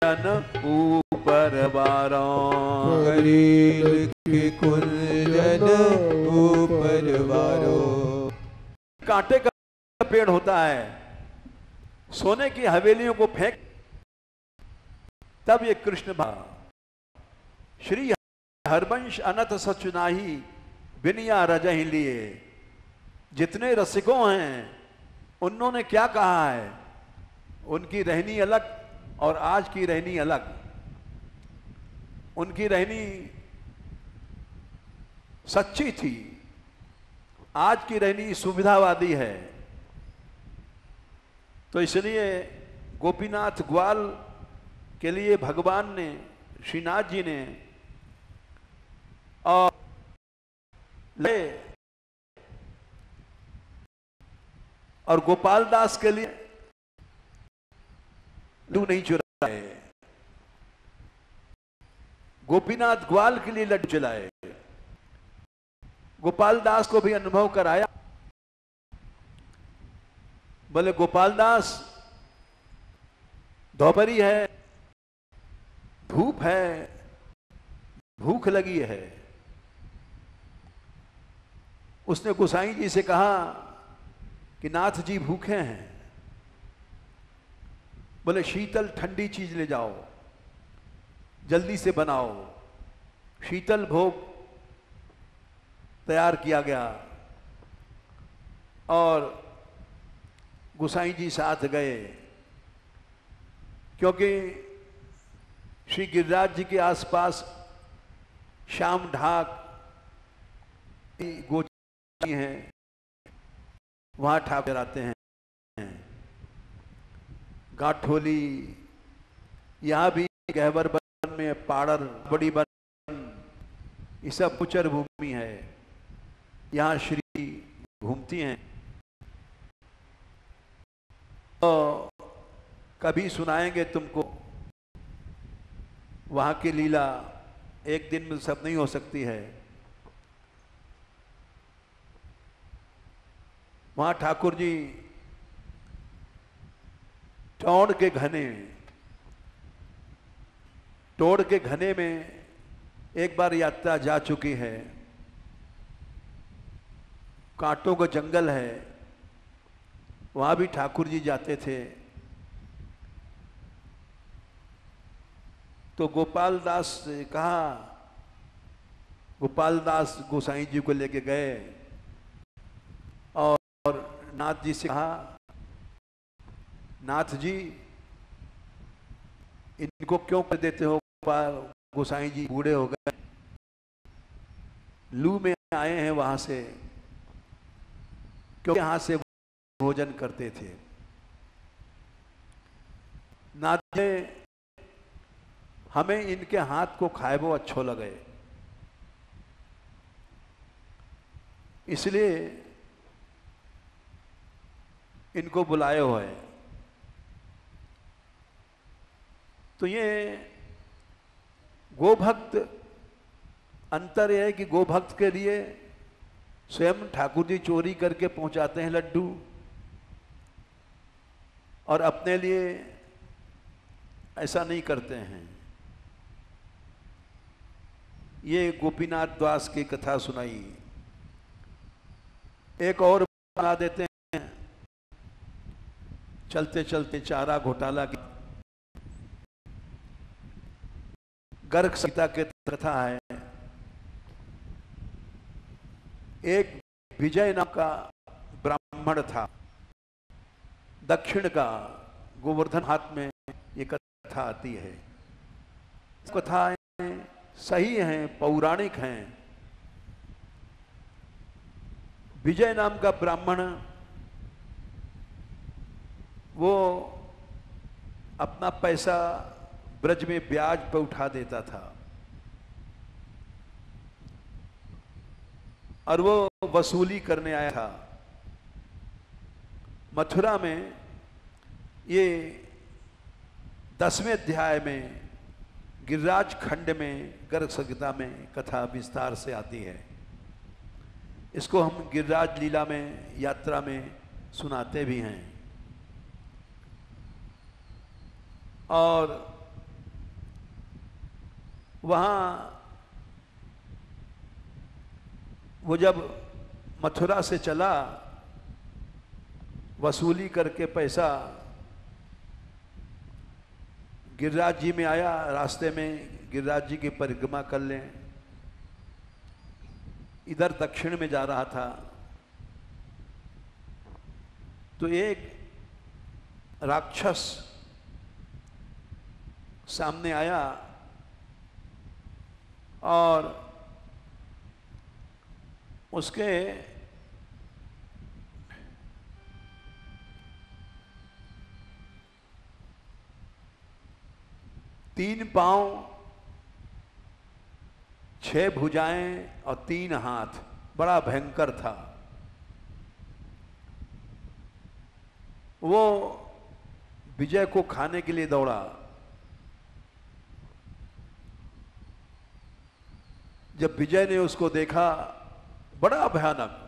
जन ऊपर बारो, करील की कुंजन ऊपर बारो। कांटे का पेड़ होता है, सोने की हवेलियों को फेंक, तब ये कृष्ण श्री हरवंश अनंत सचुनाही बिनिया रजहि लिए। जितने रसिकों हैं उन्होंने क्या कहा है, उनकी रहनी अलग और आज की रहनी अलग। उनकी रहनी सच्ची थी, आज की रहनी सुविधावादी है। तो इसलिए गोपीनाथ ग्वाल के लिए भगवान ने, श्रीनाथ जी ने और ले और गोपाल दास के लिए लड्डू नहीं चुराए, गोपीनाथ ग्वाल के लिए लड्डू चलाए। गोपाल दास को भी अनुभव कराया। बोले गोपाल दास, दोपहरी है, धूप है, भूख लगी है। उसने गोसाई जी से कहा कि नाथ जी भूखे हैं। बोले शीतल ठंडी चीज ले जाओ, जल्दी से बनाओ। शीतल भोग तैयार किया गया और गोसाई जी साथ गए, क्योंकि श्री गिरिराज जी के आसपास श्याम ढाक गोची हैं, वहां ठाकुर आते हैं। गाठोली, यहाँ भी गहवर बन में पाड़र, बड़ी बन, ये सब कुचर भूमि है। यहाँ श्री घूमती हैं। तो कभी सुनाएंगे तुमको वहां की लीला, एक दिन में सब नहीं हो सकती है। वहां ठाकुर जी टोड़ के घने में एक बार यात्रा जा चुकी है। कांटों का जंगल है, वहां भी ठाकुर जी जाते थे। तो गोपाल दास से कहा, गोपाल दास गोसाई जी को लेके गए और नाथ जी से कहा, नाथ जी इनको क्यों कर देते हो, गोसाई जी बूढ़े हो गए, लू में आए हैं वहां से, क्योंकि यहां से भोजन करते थे। नाथे हमें इनके हाथ को खाए वो अच्छो लगे, इसलिए इनको बुलाए हुए। तो ये गोभक्त, अंतर यह है कि गोभक्त के लिए स्वयं ठाकुर जी चोरी करके पहुंचाते हैं लड्डू, और अपने लिए ऐसा नहीं करते हैं। ये गोपीनाथ दास की कथा सुनाई। एक और बना देते हैं, चलते चलते चारा घोटाला की गर्ग सीता के कथा है। एक विजय नाम का ब्राह्मण था, दक्षिण का, गोवर्धन हाथ में ये कथा आती है। कथाएं सही हैं, पौराणिक हैं। विजय नाम का ब्राह्मण वो अपना पैसा ब्रज में ब्याज पर उठा देता था, और वो वसूली करने आया था। मथुरा में ये 10वें अध्याय में गिरिराज खंड में गर्ग संहिता में कथा विस्तार से आती है। इसको हम गिरिराज लीला में, यात्रा में सुनाते भी हैं। और वहाँ वो जब मथुरा से चला वसूली करके पैसा, गिरिराज जी में आया। रास्ते में गिरिराज जी की परिक्रमा कर लें, इधर दक्षिण में जा रहा था, तो एक राक्षस सामने आया और उसके तीन पांव, 6 भुजाएं और 3 हाथ, बड़ा भयंकर था। वो विजय को खाने के लिए दौड़ा। जब विजय ने उसको देखा, बड़ा भयानक,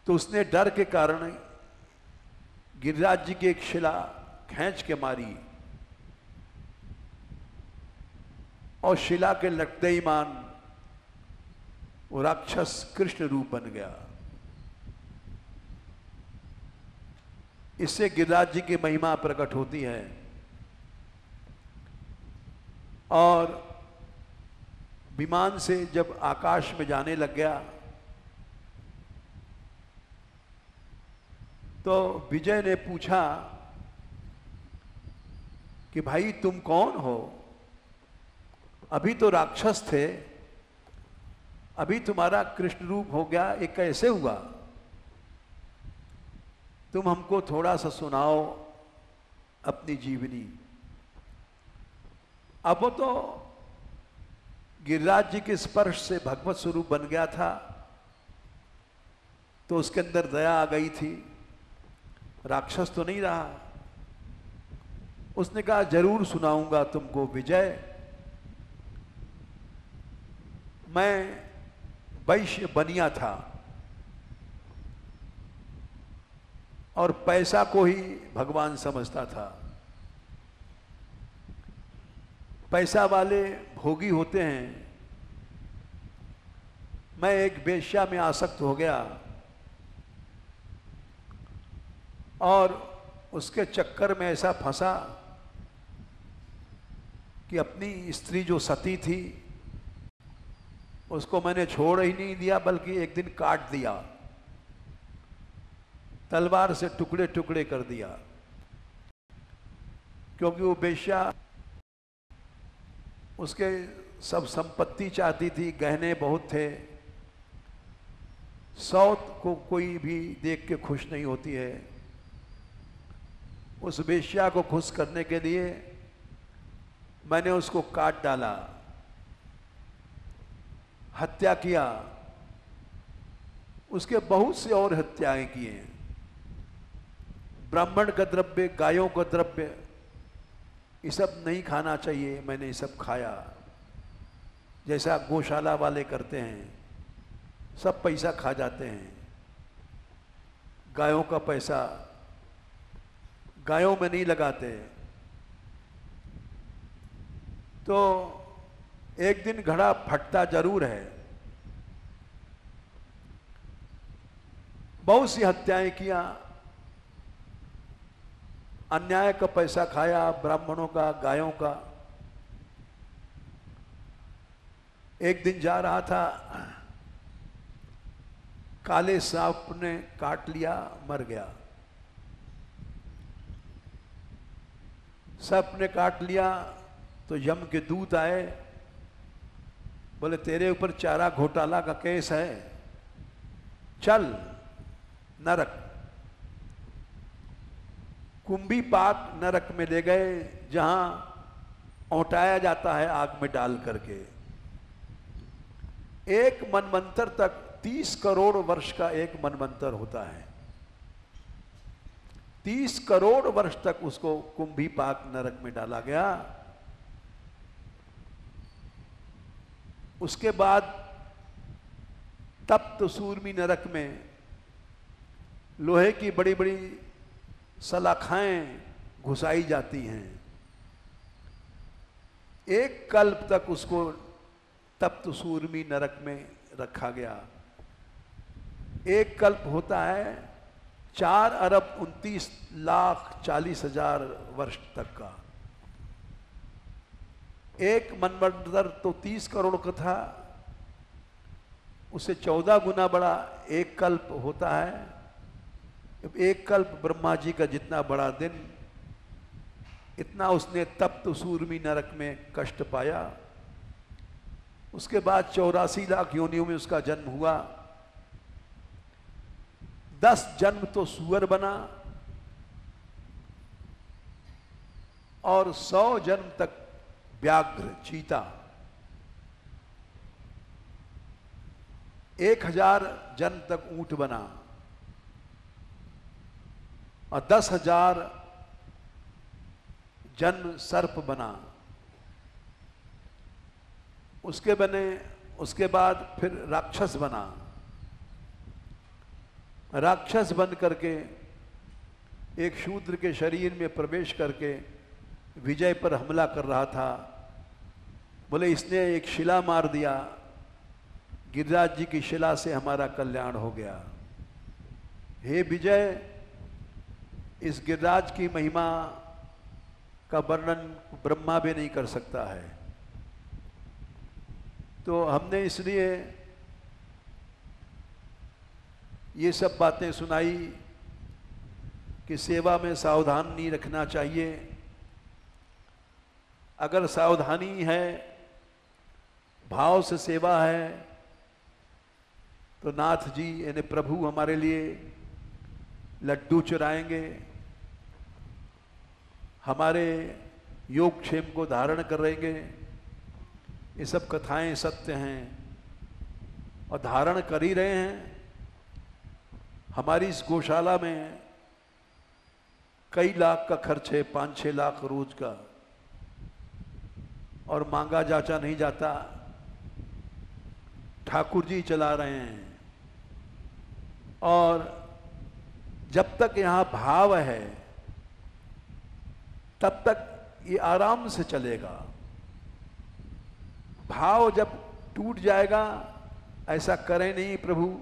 तो उसने डर के कारण गिरिराज जी की एक शिला खींच के मारी, और शिला के लगते ही मान वो राक्षस कृष्ण रूप बन गया। इससे गिरिराज जी की महिमा प्रकट होती है। और विमान से जब आकाश में जाने लग गया, तो विजय ने पूछा कि भाई तुम कौन हो? अभी तो राक्षस थे, अभी तुम्हारा कृष्ण रूप हो गया, ये कैसे हुआ? तुम हमको थोड़ा सा सुनाओ अपनी जीवनी। अब वो तो गिरिराज जी के स्पर्श से भगवत स्वरूप बन गया था, तो उसके अंदर दया आ गई थी, राक्षस तो नहीं रहा। उसने कहा जरूर सुनाऊंगा तुमको विजय। मैं वैश्य बनिया था और पैसा को ही भगवान समझता था। पैसा वाले भोगी होते हैं। मैं एक वेश्या में आसक्त हो गया और उसके चक्कर में ऐसा फंसा कि अपनी स्त्री जो सती थी उसको मैंने छोड़ ही नहीं दिया, बल्कि एक दिन काट दिया, तलवार से टुकड़े टुकड़े कर दिया। क्योंकि वो वेश्या उसके सब संपत्ति चाहती थी, गहने बहुत थे। सौत को कोई भी देख के खुश नहीं होती है। उस वेश्या को खुश करने के लिए मैंने उसको काट डाला, हत्या किया। उसके बहुत से और हत्याएं किए। ब्राह्मण का द्रव्य, गायों का द्रव्य, ये सब नहीं खाना चाहिए, मैंने ये सब खाया। जैसा गौशाला वाले करते हैं, सब पैसा खा जाते हैं। गायों का पैसा गायों में नहीं लगाते। तो एक दिन घड़ा फटता जरूर है। बहुत सी हत्याएं किया, अन्याय का पैसा खाया, ब्राह्मणों का, गायों का। एक दिन जा रहा था, काले सांप ने काट लिया, मर गया। सांप ने काट लिया तो यम के दूत आए, बोले तेरे ऊपर चारा घोटाला का केस है, चल नरक। कुंभी पाक नरक में ले गए, जहां औंटाया जाता है आग में डाल करके। एक मनवंतर तक 30 करोड़ वर्ष का एक मनवंतर होता है। 30 करोड़ वर्ष तक उसको कुंभी पाक नरक में डाला गया। उसके बाद तप्त सूरमी नरक में लोहे की बड़ी बड़ी सलाखाएं घुसाई जाती हैं। एक कल्प तक उसको तप्त सूरमी नरक में रखा गया। एक कल्प होता है 4,29,40,000 वर्ष तक का। एक मनवंतर तो 30 करोड़ का था, उससे 14 गुना बड़ा एक कल्प होता है। एक कल्प ब्रह्मा जी का जितना बड़ा दिन, इतना उसने तप्त सूरमी नरक में कष्ट पाया। उसके बाद 84 लाख योनियों में उसका जन्म हुआ। 10 जन्म तो सुअर बना और 100 जन्म तक व्याघ्र, चीता। 1000 जन्म तक ऊंट बना और 10,000 जन्म सर्प बना। उसके बाद फिर राक्षस बना। राक्षस बन करके एक शूद्र के शरीर में प्रवेश करके विजय पर हमला कर रहा था। बोले इसने एक शिला मार दिया, गिरिराज जी की शिला से हमारा कल्याण हो गया। हे विजय, इस गिरिराज की महिमा का वर्णन ब्रह्मा भी नहीं कर सकता है। तो हमने इसलिए ये सब बातें सुनाई कि सेवा में सावधानी रखना चाहिए। अगर सावधानी है, भाव से सेवा है, तो नाथ जी यानी प्रभु हमारे लिए लड्डू चुराएंगे, हमारे योगक्षेम को धारण करेंगे। ये सब कथाएं सत्य हैं और धारण कर ही रहे हैं। हमारी इस गौशाला में कई लाख का खर्च है, 5-6 लाख रोज का, और मांगा जाचा नहीं जाता। ठाकुर जी चला रहे हैं। और जब तक यहाँ भाव है तब तक ये आराम से चलेगा। भाव जब टूट जाएगा, ऐसा करें नहीं प्रभु,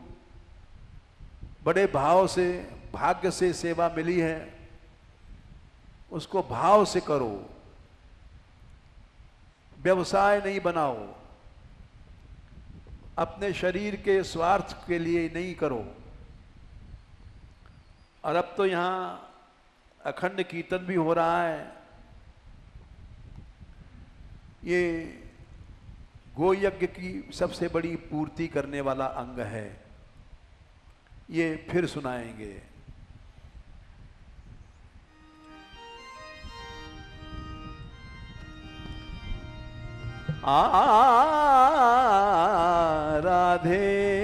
बड़े भाव से, भाग्य से सेवा मिली है, उसको भाव से करो, व्यवसाय नहीं बनाओ, अपने शरीर के स्वार्थ के लिए नहीं करो। और अब तो यहाँ अखंड कीर्तन भी हो रहा है। ये गो यज्ञ की सबसे बड़ी पूर्ति करने वाला अंग है। ये फिर सुनाएंगे। राधे